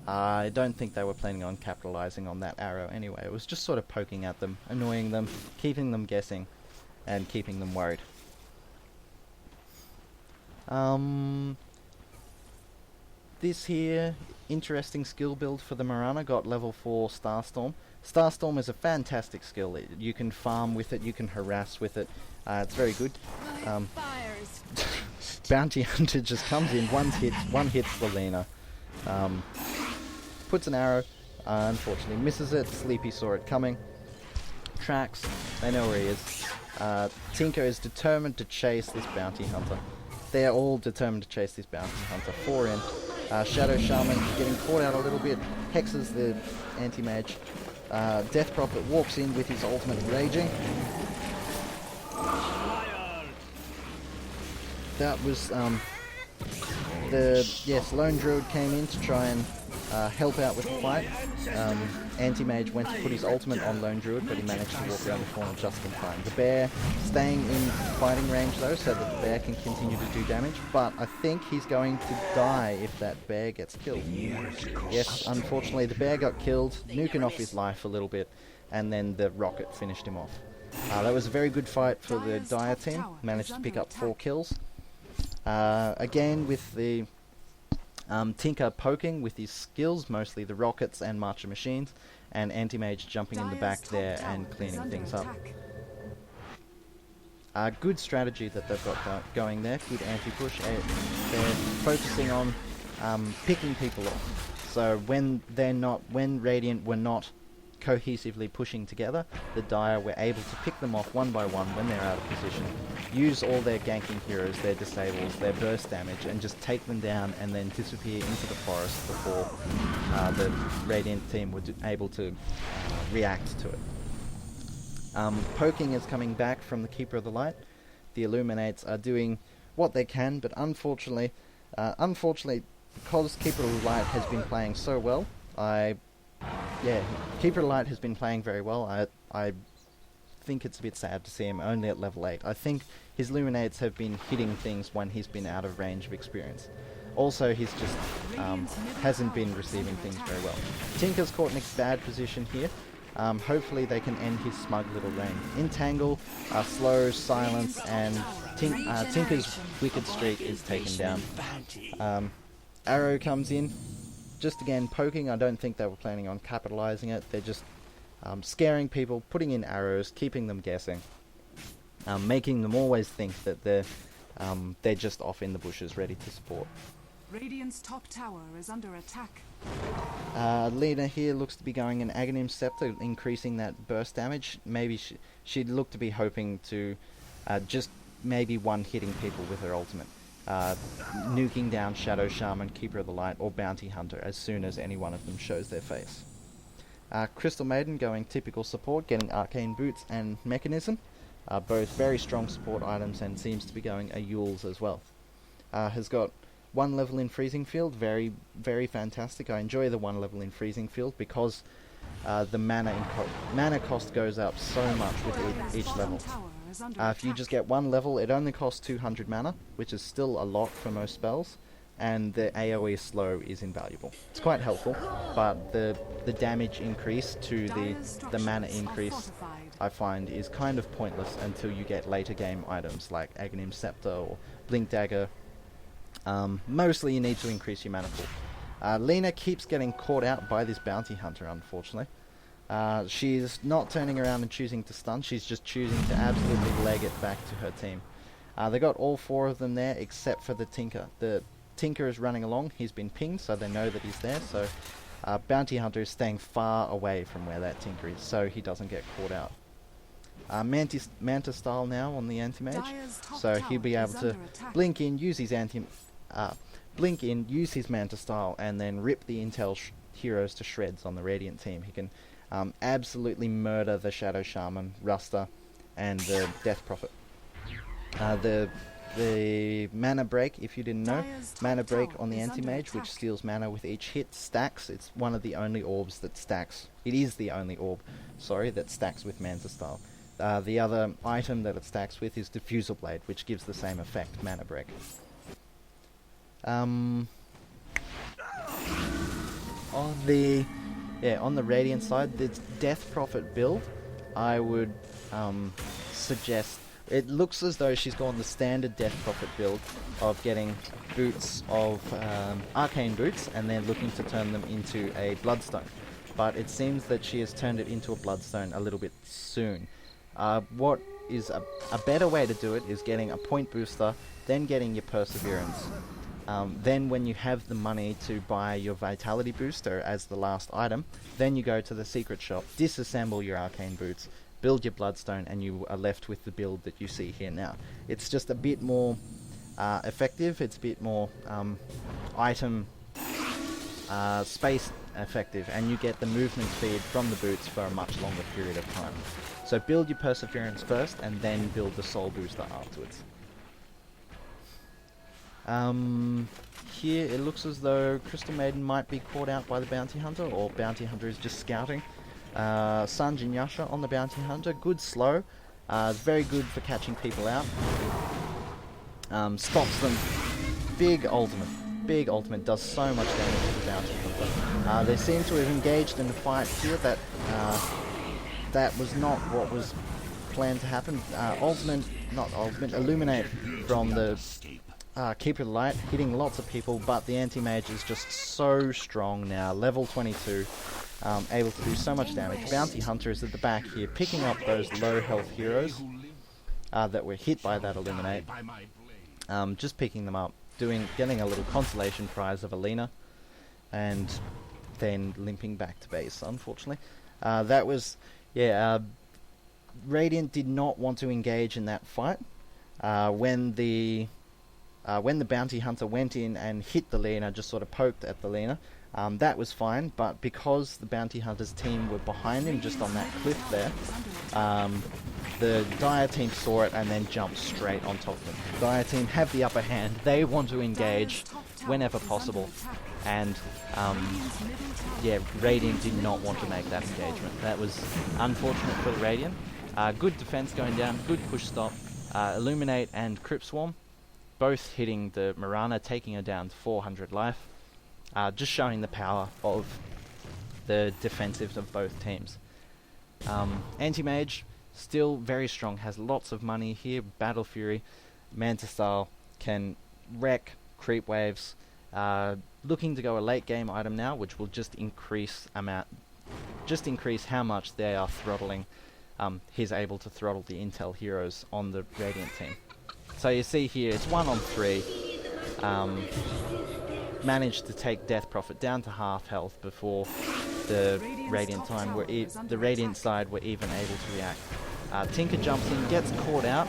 I don't think they were planning on capitalizing on that arrow anyway. It was just sort of poking at them, annoying them, keeping them guessing, and keeping them worried. This here, interesting skill build for the Mirana, got level 4 Starstorm. Starstorm is a fantastic skill. You can farm with it, you can harass with it. It's very good. Bounty Hunter just comes in, one hits Lelina. Puts an arrow, unfortunately misses it. Sleepy saw it coming. Tracks, they know where he is. Tinker is determined to chase this Bounty Hunter. They're all determined to chase this Bounty Hunter. 4 in. Shadow Shaman getting caught out a little bit, hexes the Anti-Mage. Death Prophet walks in with his ultimate raging. That was Lone Druid came in to try and help out with the fight. Anti-Mage went to put his ultimate on Lone Druid, but he managed to walk around the corner just in time. The bear staying in fighting range though, so that the bear can continue to do damage, but I think he's going to die if that bear gets killed. Yes, unfortunately the bear got killed, nuking off his life a little bit, and then the rocket finished him off. That was a very good fight for the Dire team, managed to pick up 4 kills. Again with the Tinker poking with his skills, mostly the rockets and Marcher Machines, and Anti-Mage jumping in the back there and cleaning things up. Good strategy that they've got going there, good anti-push. They're focusing on picking people off. So when Radiant were not cohesively pushing together, the Dire were able to pick them off one by one when they're out of position, use all their ganking heroes, their disables, their burst damage, and just take them down and then disappear into the forest before the Radiant team were able to react to it. Poking is coming back from the Keeper of the Light. The Illuminates are doing what they can, but unfortunately, because Keeper of the Light has been playing so well, Keeper of the Light has been playing very well. I think it's a bit sad to see him only at level 8. I think his Illuminates have been hitting things when he's been out of range of experience. Also, he's just hasn't been receiving things very well. Tinker's caught in a bad position here. Hopefully they can end his smug little reign. Entangle, Slow, Silence, and Tinker's Wicked Streak is taken down. Arrow comes in, just again poking. I don't think they were planning on capitalizing it. They're just scaring people, putting in arrows, keeping them guessing, making them always think that they're just off in the bushes ready to support. Radiant's top tower is under attack. Lena here looks to be going an Aghanim Scepter, increasing that burst damage. Maybe she'd look to be hoping to just maybe one-hitting people with her ultimate. Nuking down Shadow Shaman, Keeper of the Light, or Bounty Hunter as soon as any one of them shows their face. Crystal Maiden going typical support, getting Arcane Boots and Mechanism. Both very strong support items, and seems to be going a Yules as well. Has got 1 level in Freezing Field, very, very fantastic. I enjoy the 1 level in Freezing Field because the mana cost goes up so much with each level. If you just get 1 level, it only costs 200 mana, which is still a lot for most spells, and the AoE slow is invaluable. It's quite helpful, but the damage increase to the mana increase, I find, is kind of pointless until you get later game items like Aghanim Scepter or Blink Dagger. Mostly you need to increase your mana pool. Lena keeps getting caught out by this Bounty Hunter, unfortunately. She's not turning around and choosing to stun, she's just choosing to absolutely leg it back to her team. They got all 4 of them there except for the Tinker. The Tinker is running along, he's been pinged so they know that he's there, so Bounty Hunter is staying far away from where that Tinker is so he doesn't get caught out. Manta Style now on the Anti-Mage, so he'll be able to blink in, use his use his Manta Style, and then rip the Intel heroes to shreds on the Radiant team. He can absolutely murder the Shadow Shaman, Ruster, and the Death Prophet. The Mana Break, if you didn't know, Mana Break on the Anti-Mage, which steals mana with each hit, stacks. It's one of the only orbs that stacks. It is the only orb, sorry, that stacks with Manta Style. The other item that it stacks with is Diffusal Blade, which gives the same effect, Mana Break. On the Radiant side, the Death Prophet build, I would suggest. It looks as though she's gone the standard Death Prophet build of getting boots of Arcane Boots and then looking to turn them into a Bloodstone. But it seems that she has turned it into a Bloodstone a little bit soon. What is a better way to do it is getting a point booster, then getting your Perseverance. Then when you have the money to buy your Vitality booster as the last item, then you go to the secret shop, disassemble your Arcane Boots, build your Bloodstone, and you are left with the build that you see here now. It's just a bit more effective, it's a bit more item space effective, and you get the movement speed from the boots for a much longer period of time. So build your Perseverance first, and then build the Soul Booster afterwards. Here it looks as though Crystal Maiden might be caught out by the Bounty Hunter, or Bounty Hunter is just scouting. Sanjin Yasha on the Bounty Hunter, good slow, very good for catching people out. Stops them, big ultimate, does so much damage to the Bounty Hunter. They seem to have engaged in a fight here that was not what was planned to happen. Illuminate from the Keeper of the Light, hitting lots of people, but the Anti-Mage is just so strong now, level 22, able to do so much damage. Bounty Hunter is at the back here, picking up those low health heroes that were hit by that Illuminate, just picking them up, getting a little consolation prize of Alina, and then limping back to base, unfortunately. That was, Radiant did not want to engage in that fight. When the bounty hunter went in and hit the Lina, just sort of poked at the Lina, that was fine, but because the bounty hunter's team were behind him just on that cliff there, the Dire team saw it and then jumped straight on top of him. The Dire team have the upper hand. They want to engage whenever possible, and Radiant did not want to make that engagement. That was unfortunate for the Radiant. Good defense going down, good push stop. Illuminate and Crypt Swarm both hitting the Mirana, taking her down to 400 life. Just showing the power of the defensives of both teams. Anti-Mage, still very strong, has lots of money here. Battle Fury, Manta Style, can wreck creep waves. Looking to go a late game item now, which will just increase how much they are throttling. He's able to throttle the intel heroes on the Radiant team. So you see here, it's 1 on 3. Managed to take Death Prophet down to half health before the Radiant side were even able to react. Tinker jumps in, gets caught out.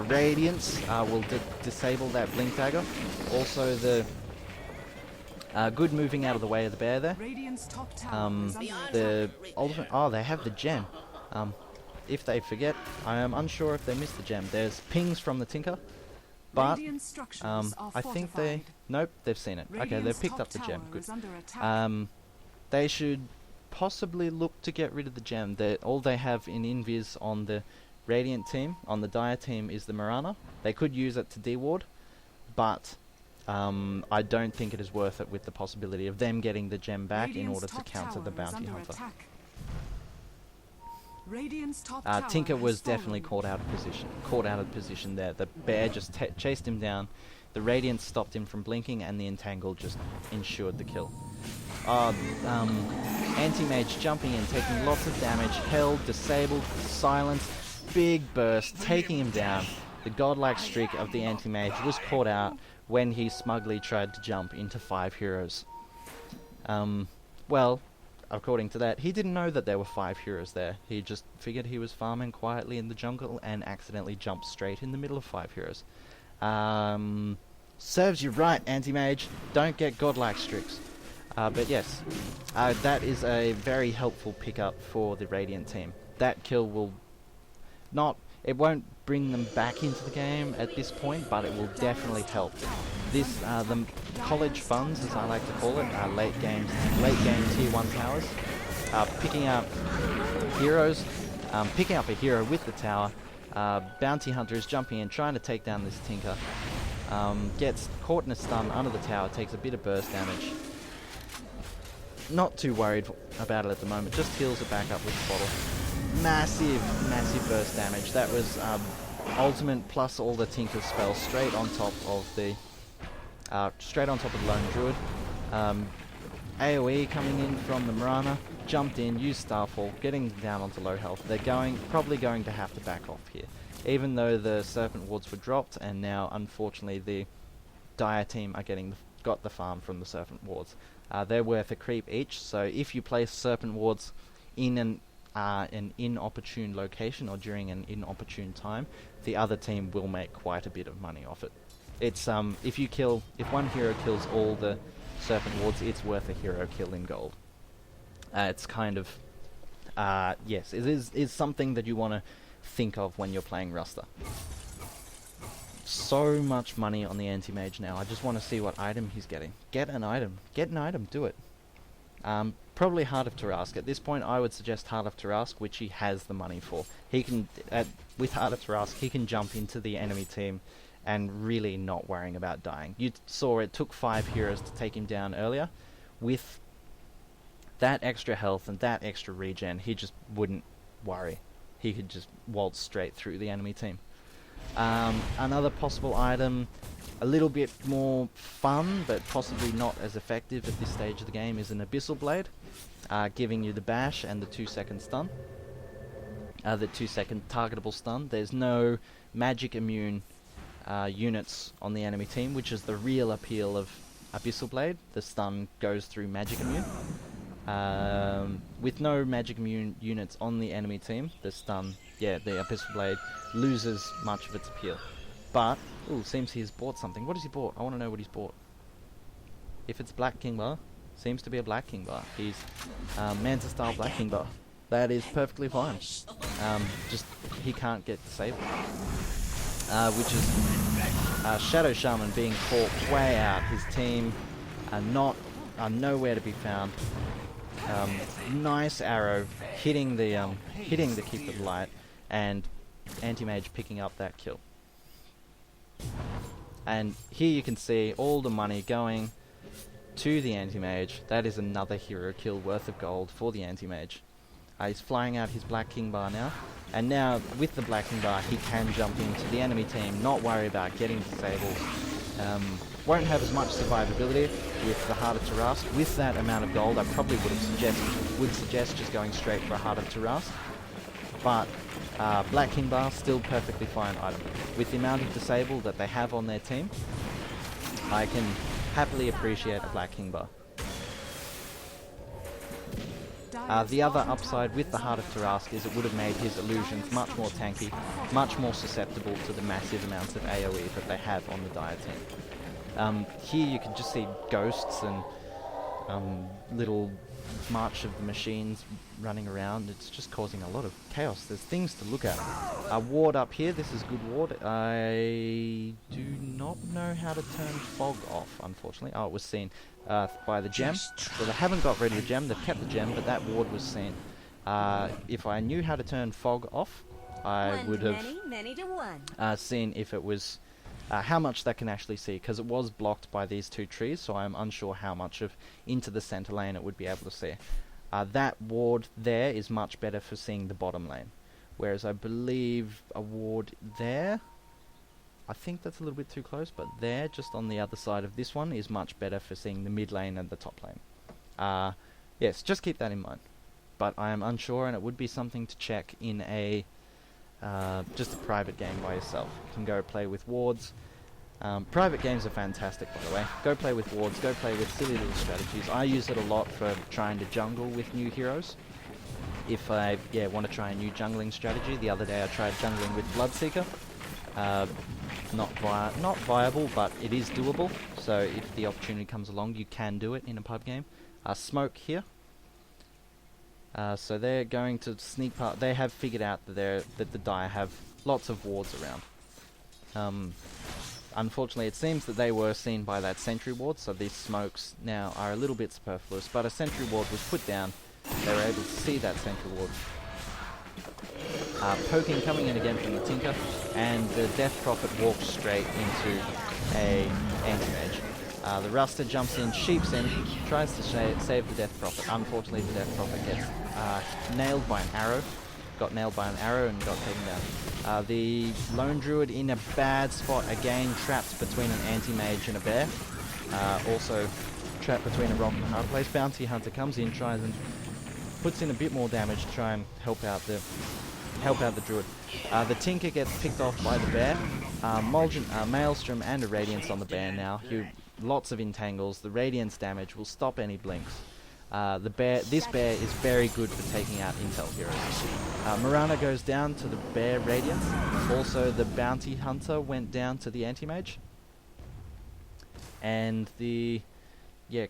Radiance will disable that blink dagger. Also the good moving out of the way of the bear there. The ultimate. Oh, they have the gem. If they forget, I am unsure if they missed the gem. There's pings from the Tinker, but I think nope, they've seen it. Okay, they've picked up the gem. Good. They should possibly look to get rid of the gem. All they have in invis on the Radiant team, on the Dire team, is the Mirana. They could use it to deward, but I don't think it is worth it with the possibility of them getting the gem back in order to counter the bounty hunter. Tinker was definitely caught out of position there. The bear just chased him down. The Radiance stopped him from blinking, and the Entangle just ensured the kill. Anti-Mage jumping in, taking lots of damage, held, disabled, silenced, big burst, taking him down. The godlike streak of the Anti-Mage was caught out when he smugly tried to jump into 5 heroes. Well, according to that, he didn't know that there were 5 heroes there. He just figured he was farming quietly in the jungle and accidentally jumped straight in the middle of 5 heroes. Serves you right, Anti-Mage. Don't get godlike streaks. But yes, that is a very helpful pickup for the Radiant team. That kill will it won't bring them back into the game at this point, but it will definitely help. The college funds, as I like to call it, late game tier 1 towers, picking up heroes, picking up a hero with the tower. Bounty Hunter is jumping in, trying to take down this Tinker. Gets caught in a stun under the tower, takes a bit of burst damage. Not too worried about it at the moment, just heals it back up with the bottle. Massive burst damage. That was ultimate plus all the Tinker spells straight on top of the Lone Druid. AoE coming in from the Mirana, jumped in, used Starfall, getting down onto low health. They're probably going to have to back off here, even though the Serpent Wards were dropped, and now unfortunately the Dire team are got the farm from the Serpent Wards. They're worth a creep each, so if you place Serpent Wards in an inopportune location or during an inopportune time, the other team will make quite a bit of money off it. It's if one hero kills all the Serpent Wards, it's worth a hero kill in gold. It's kind of yes, it is something that you want to think of when you're playing Ruster. So much money on the Anti-Mage now. I just want to see what item he's getting. Get an item, do it. Probably Heart of Tarask. At this point, I would suggest Heart of Tarask, which he has the money for. He can, with Heart of Tarask, he can jump into the enemy team and really not worrying about dying. You saw it took 5 heroes to take him down earlier. With that extra health and that extra regen, he just wouldn't worry. He could just waltz straight through the enemy team. Another possible item, a little bit more fun, but possibly not as effective at this stage of the game, is an Abyssal Blade, giving you the bash and the 2-second stun. The 2-second targetable stun. There's no magic immune units on the enemy team, which is the real appeal of Abyssal Blade. The stun goes through magic immune. With no magic immune units on the enemy team, the Abyssal Blade loses much of its appeal. But, seems he's bought something. What has he bought? I want to know what he's bought. If it's Black King Bar, seems to be a Black King Bar. He's Manta style Black King Bar. That is perfectly fine. Just he can't get disabled, which is Shadow Shaman being caught way out. His team are nowhere to be found. Nice arrow hitting the Keep It Light, and Anti-Mage picking up that kill. And here you can see all the money going to the Anti-Mage. That is another hero kill worth of gold for the Anti-Mage. He's flying out his Black King Bar now, and now with the Black King Bar he can jump into the enemy team, not worry about getting disabled. Won't have as much survivability with the Heart of Tarask. With that amount of gold, I probably would suggest just going straight for a Heart of Tarask. But Black King Bar, still perfectly fine item. With the amount of disable that they have on their team, I can happily appreciate a Black King Bar. The other upside with the Heart of Tarask is it would have made his illusions much more tanky, much more susceptible to the massive amounts of AoE that they have on the Dire team. Here you can just see ghosts and little March of the Machines running around. It's just causing a lot of chaos. There's things to look at. Ward up here, this is good ward. I do not know how to turn fog off, unfortunately. Oh, it was seen by the gem. So they haven't got rid of the gem, they've kept the gem, but that ward was seen. If I knew how to turn fog off, I would have seen if it was how much that can actually see, because it was blocked by these two trees, so I'm unsure how much of into the center lane it would be able to see. That ward there is much better for seeing the bottom lane, whereas I believe a ward there, I think that's a little bit too close, but there, just on the other side of this one, is much better for seeing the mid lane and the top lane. Yes, just keep that in mind. But I am unsure, and it would be something to check in a just a private game by yourself. You can go play with wards. Private games are fantastic, by the way. Go play with wards, go play with silly little strategies. I use it a lot for trying to jungle with new heroes. If I want to try a new jungling strategy. The other day I tried jungling with Bloodseeker. Not viable, but it is doable. So if the opportunity comes along, you can do it in a pub game. Smoke here. So they're going to sneak past. They have figured out that the Dire have lots of wards around. Unfortunately, it seems that they were seen by that sentry ward, so these smokes now are a little bit superfluous. But a sentry ward was put down. They were able to see that sentry ward. Poking coming in again from the Tinker, and the Death Prophet walks straight into a Anti-Mage. The Ruster jumps in, sheeps in, tries to save the Death Prophet. Unfortunately, the Death Prophet gets nailed by an arrow. Got nailed by an arrow and got taken down. The Lone Druid in a bad spot, again trapped between an Anti-Mage and a Bear. Also trapped between a rock and a hard place. Bounty Hunter comes in, tries and puts in a bit more damage to try and help out the Druid. The Tinker gets picked off by the Bear. Maelstrom and a Radiance on the Bear now. Lots of entangles. The Radiance damage will stop any blinks. This bear is very good for taking out intel heroes. Mirana goes down to the Bear Radiance. Also, the Bounty Hunter went down to the Anti-Mage. And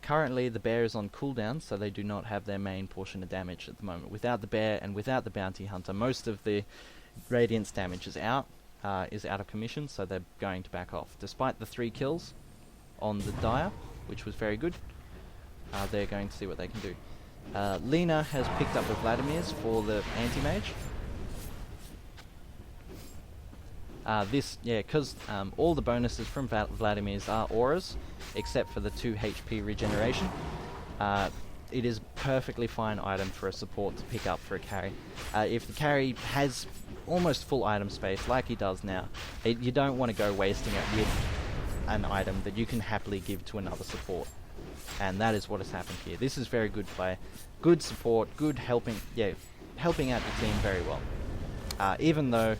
currently the Bear is on cooldown, so they do not have their main portion of damage at the moment. Without the Bear and without the Bounty Hunter, most of the Radiance damage is out of commission, so they're going to back off. Despite the 3 kills on the Dire, which was very good, they're going to see what they can do. Lena has picked up the Vladimir's for the Anti-Mage. Because all the bonuses from Vladimir's are auras, except for the 2 HP regeneration. It is a perfectly fine item for a support to pick up for a carry. If the carry has almost full item space, like he does now, you don't want to go wasting it with an item that you can happily give to another support. And that is what has happened here. This is very good play. Good support, good helping out the team very well. Even though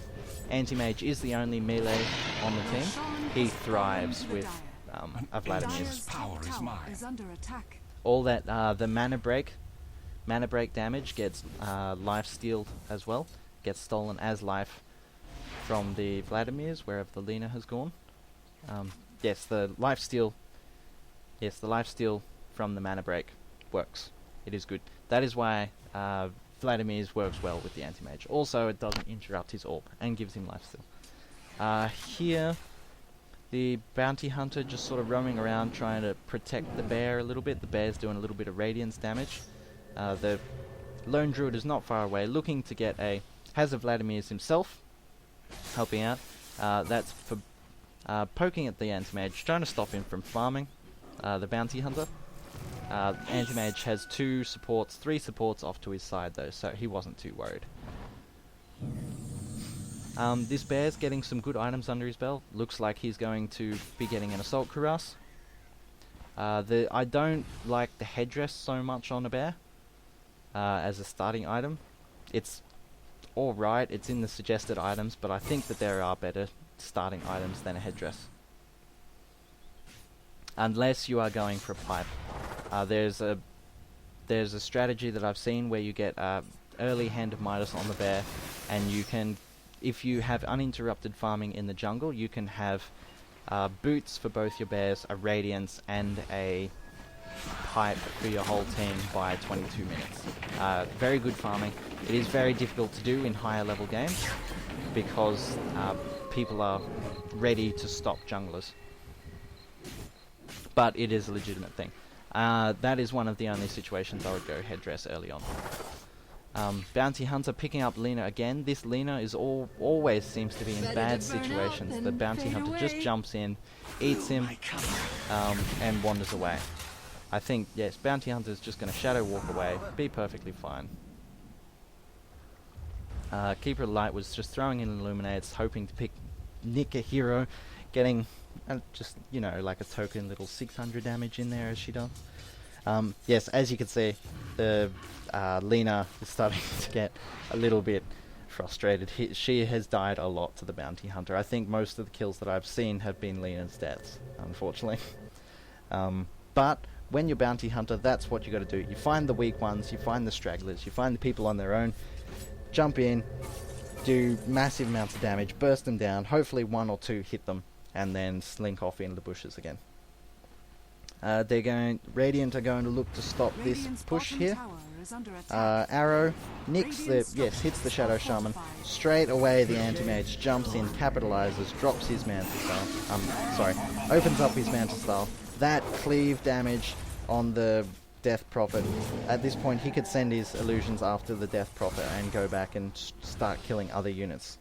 Anti-Mage is the only melee on the team, he thrives with a Vladimir's. Dire's top tower is under attack. All that, the mana break damage gets life stealed as well, gets stolen as life from the Vladimir's wherever the Lina has gone. Yes, the life steal from the mana break works. It is good. That is why Vladimir's works well with the Anti-Mage. Also, it doesn't interrupt his orb and gives him life steal. Here, the Bounty Hunter just sort of roaming around trying to protect the bear a little bit. The bear's doing a little bit of Radiance damage. The Lone Druid is not far away, looking to get has a Vladimir's himself, helping out. That's for poking at the Anti-Mage, trying to stop him from farming the Bounty Hunter. Anti-Mage has 3 supports off to his side though, so he wasn't too worried. This bear's getting some good items under his belt. Looks like he's going to be getting an Assault Cuirass. I don't like the headdress so much on a bear as a starting item. It's alright, it's in the suggested items, but I think that there are better starting items than a headdress. Unless you are going for a pipe. There's a strategy that I've seen where you get early Hand of Midas on the bear, and you can, if you have uninterrupted farming in the jungle, you can have boots for both your bears, a Radiance, and a pipe for your whole team by 22 minutes. Very good farming. It is very difficult to do in higher level games because people are ready to stop junglers. But it is a legitimate thing. That is one of the only situations I would go headdress early on. Bounty Hunter picking up Lina again. This Lina is always seems to be in bad situations. The Bounty Hunter just jumps in, eats him, and wanders away. I think, yes, Bounty Hunter is just going to shadow walk away, be perfectly fine. Keeper of Light was just throwing in Illuminates, hoping to nick a hero, getting just, you know, like a token little 600 damage in there as she does. Yes, as you can see, the Lina is starting to get a little bit frustrated. She has died a lot to the Bounty Hunter. I think most of the kills that I've seen have been Lina's deaths, unfortunately. But when you're Bounty Hunter, that's what you got to do. You find the weak ones, you find the stragglers, you find the people on their own, jump in, do massive amounts of damage, burst them down, hopefully 1 or 2 hit them, and then slink off into the bushes again. Radiant are going to look to stop this push here. Arrow nicks hits the Shadow Shaman. Straight away the Anti-Mage jumps in, capitalizes, drops his Manta Style. Opens up his Manta Style. That cleave damage on the Death Prophet. At this point he could send his illusions after the Death Prophet and go back and start killing other units.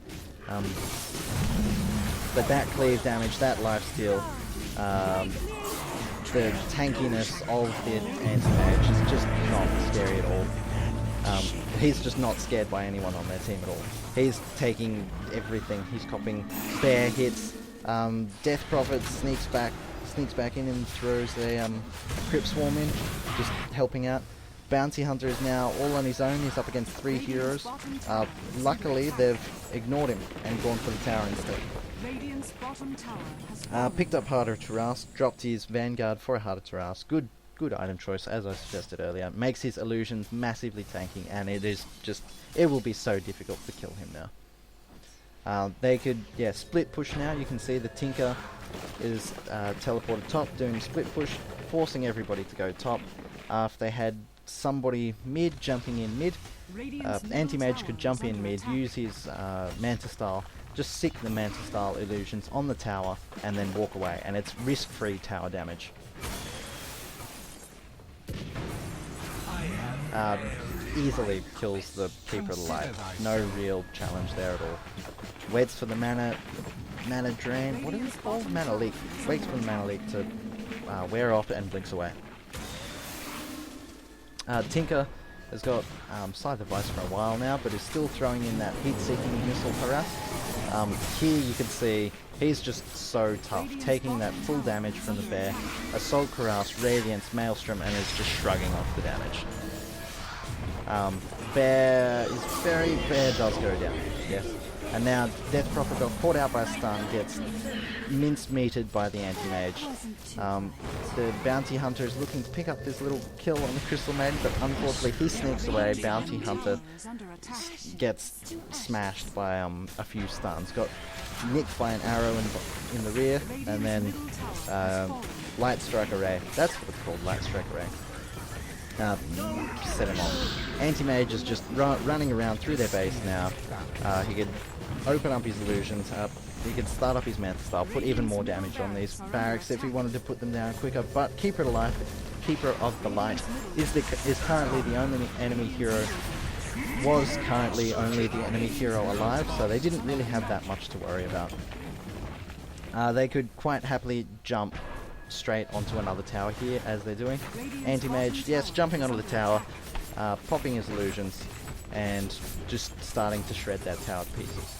But that cleave damage, that lifesteal, the tankiness of the Anti-Mage is just not scary at all. He's just not scared by anyone on their team at all. He's taking everything. He's copying bear hits. Death Prophet sneaks back in and throws a Crypt Swarm in, just helping out. Bounty Hunter is now all on his own. He's up against 3 heroes. Luckily, they've ignored him and gone for the tower instead. Picked up Heart of Taras, dropped his Vanguard for a Heart of Taras. Good item choice, as I suggested earlier. Makes his illusions massively tanking, and it will be so difficult to kill him now. They could, split push now. You can see the Tinker is teleported top, doing split push, forcing everybody to go top. If they had somebody mid, jumping in mid, Anti-Mage could jump in mid, use his Manta Style, just sick the Manta Style illusions on the tower, and then walk away, and it's risk-free tower damage. Easily kills the Keeper of the Light. No real challenge there at all. Waits for the mana drain. What is it called? Mana leak. Waits for the mana leak to wear off and blinks away. Tinker has got Scythe of Vice for a while now, but is still throwing in that heat-seeking missile harass. Here you can see he's just so tough, taking that full damage from the bear, Assault Cuirass, Radiance, Maelstrom, and is just shrugging off the damage. Bear does go down, yes. And now Death Prophet got caught out by a stun, gets mince-meated by the anti-mage. The Bounty Hunter is looking to pick up this little kill on the Crystal Maiden, but unfortunately he sneaks away. Bounty Hunter gets smashed by a few stuns. Got nicked by an arrow in the rear, and then Light Strike Array. That's what it's called, Light Strike Array. Set him off. Anti-Mage is just running around through their base now. He could open up his illusions up. He could start up his Manta Style, put even more damage on these barracks if he wanted to put them down quicker. But Keeper of the Light is currently the only enemy hero. Was currently only the enemy hero alive, so they didn't really have that much to worry about. They could quite happily jump straight onto another tower here, as they're doing. Anti-Mage, yes, jumping onto the tower, popping his illusions, and just starting to shred that tower to pieces.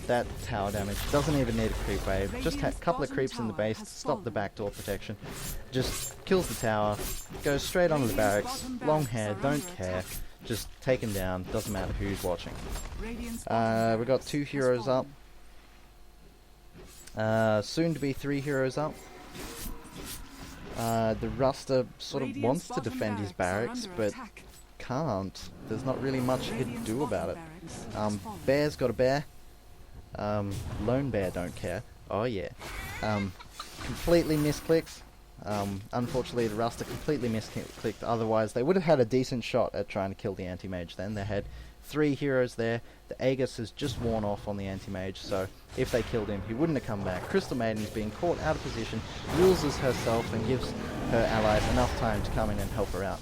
That tower damage doesn't even need a creep wave, just a couple of creeps in the base to stop the backdoor protection. Just kills the tower, goes straight onto the barracks, long hair, don't care, just take him down, doesn't matter who's watching. We've got 2 heroes up. Soon to be 3 heroes up. The Ruster sort of wants to defend his barracks, but can't. There's not really much he can do about it. Bear's got a bear. Lone Bear don't care. Oh yeah. Completely misclicks. Unfortunately the Ruster completely misclicked, otherwise they would have had a decent shot at trying to kill the anti-mage then. They had 3 heroes there. The Aegis has just worn off on the anti-mage, so if they killed him, he wouldn't have come back. Crystal Maiden's being caught out of position, uses herself and gives her allies enough time to come in and help her out.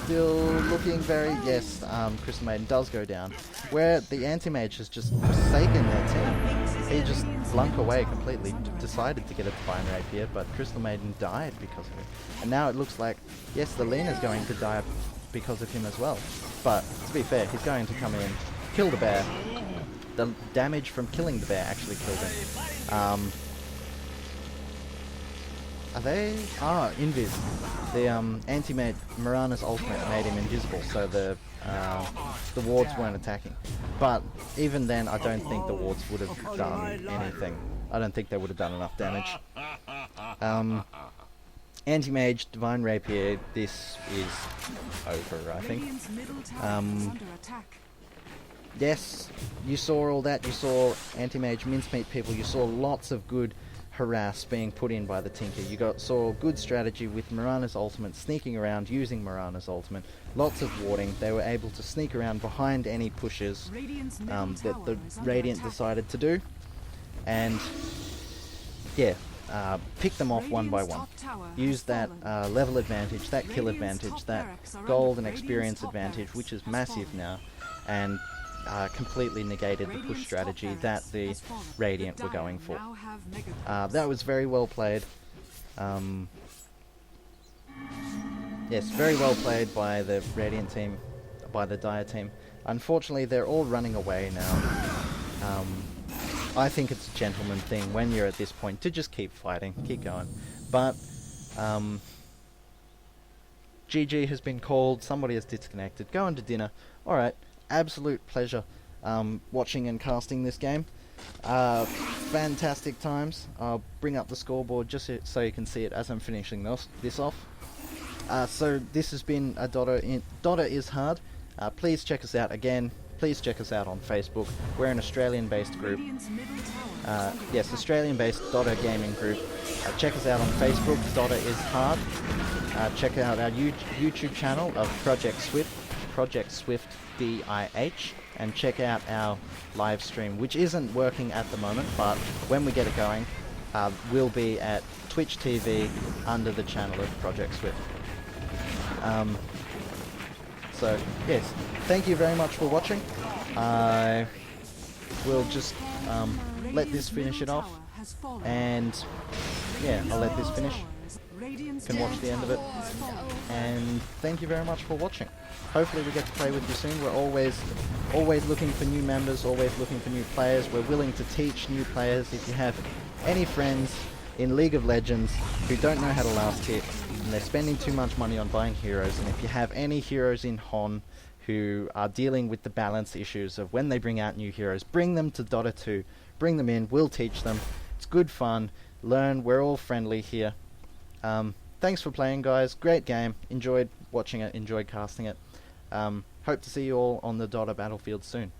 Still looking very... Yes, Crystal Maiden does go down. Where the anti-mage has just forsaken their team. He just slunk away completely, decided to get a Divine Rapier, but Crystal Maiden died because of it. And now it looks like, yes, the Lena's going to die because of him as well. But, to be fair, he's going to come in, kill the bear. The damage from killing the bear actually killed him. Are they? Ah, Invis. The anti-mage Mirana's ultimate made him invisible, so the wards weren't attacking. But even then, I don't think the wards would have done anything. I don't think they would have done enough damage. Anti-mage, Divine Rapier, this is over, I think. Yes, you saw all that. You saw anti-mage mincemeat people. You saw lots of good harass being put in by the Tinker. You saw good strategy with Mirana's ultimate, sneaking around, using Mirana's ultimate. Lots of warding. They were able to sneak around behind any pushes that the Radiant decided to do. And, yeah, pick them off one by one. Use that level advantage, that kill advantage, that gold and experience advantage, which is massive now, and completely negated the push strategy that the Radiant were going for. That was very well played. Yes, very well played by the Radiant team, by the Dire team. Unfortunately, they're all running away now. I think it's a gentleman thing when you're at this point to just keep fighting, keep going. But GG has been called, somebody has disconnected, going to dinner. Alright, absolute pleasure watching and casting this game. Fantastic times. I'll bring up the scoreboard just so you can see it as I'm finishing this off. So this has been a DotA is hard. Please check us out again. Please check us out on Facebook. We're an Australian-based group. Yes, Australian-based DotA gaming group. Check us out on Facebook. DotA is hard. Check out our YouTube channel of Project Swift DIH, and check out our live stream, which isn't working at the moment, but when we get it going, we'll be at Twitch TV under the channel of Project Swift. So, yes, thank you very much for watching. I will just let this finish it off, and yeah, I'll let this finish. You can watch the end of it, and thank you very much for watching. Hopefully we get to play with you soon. We're always looking for new members, always looking for new players. We're willing to teach new players. If you have any friends in League of Legends who don't know how to last hit, and they're spending too much money on buying heroes, and if you have any heroes in Hon who are dealing with the balance issues of when they bring out new heroes. Bring them to DotA 2. Bring them in. We'll teach them. It's good fun. Learn. We're all friendly here. Thanks for playing, guys. Great game. Enjoyed watching it. Enjoyed casting it. Hope to see you all on the DotA battlefield soon.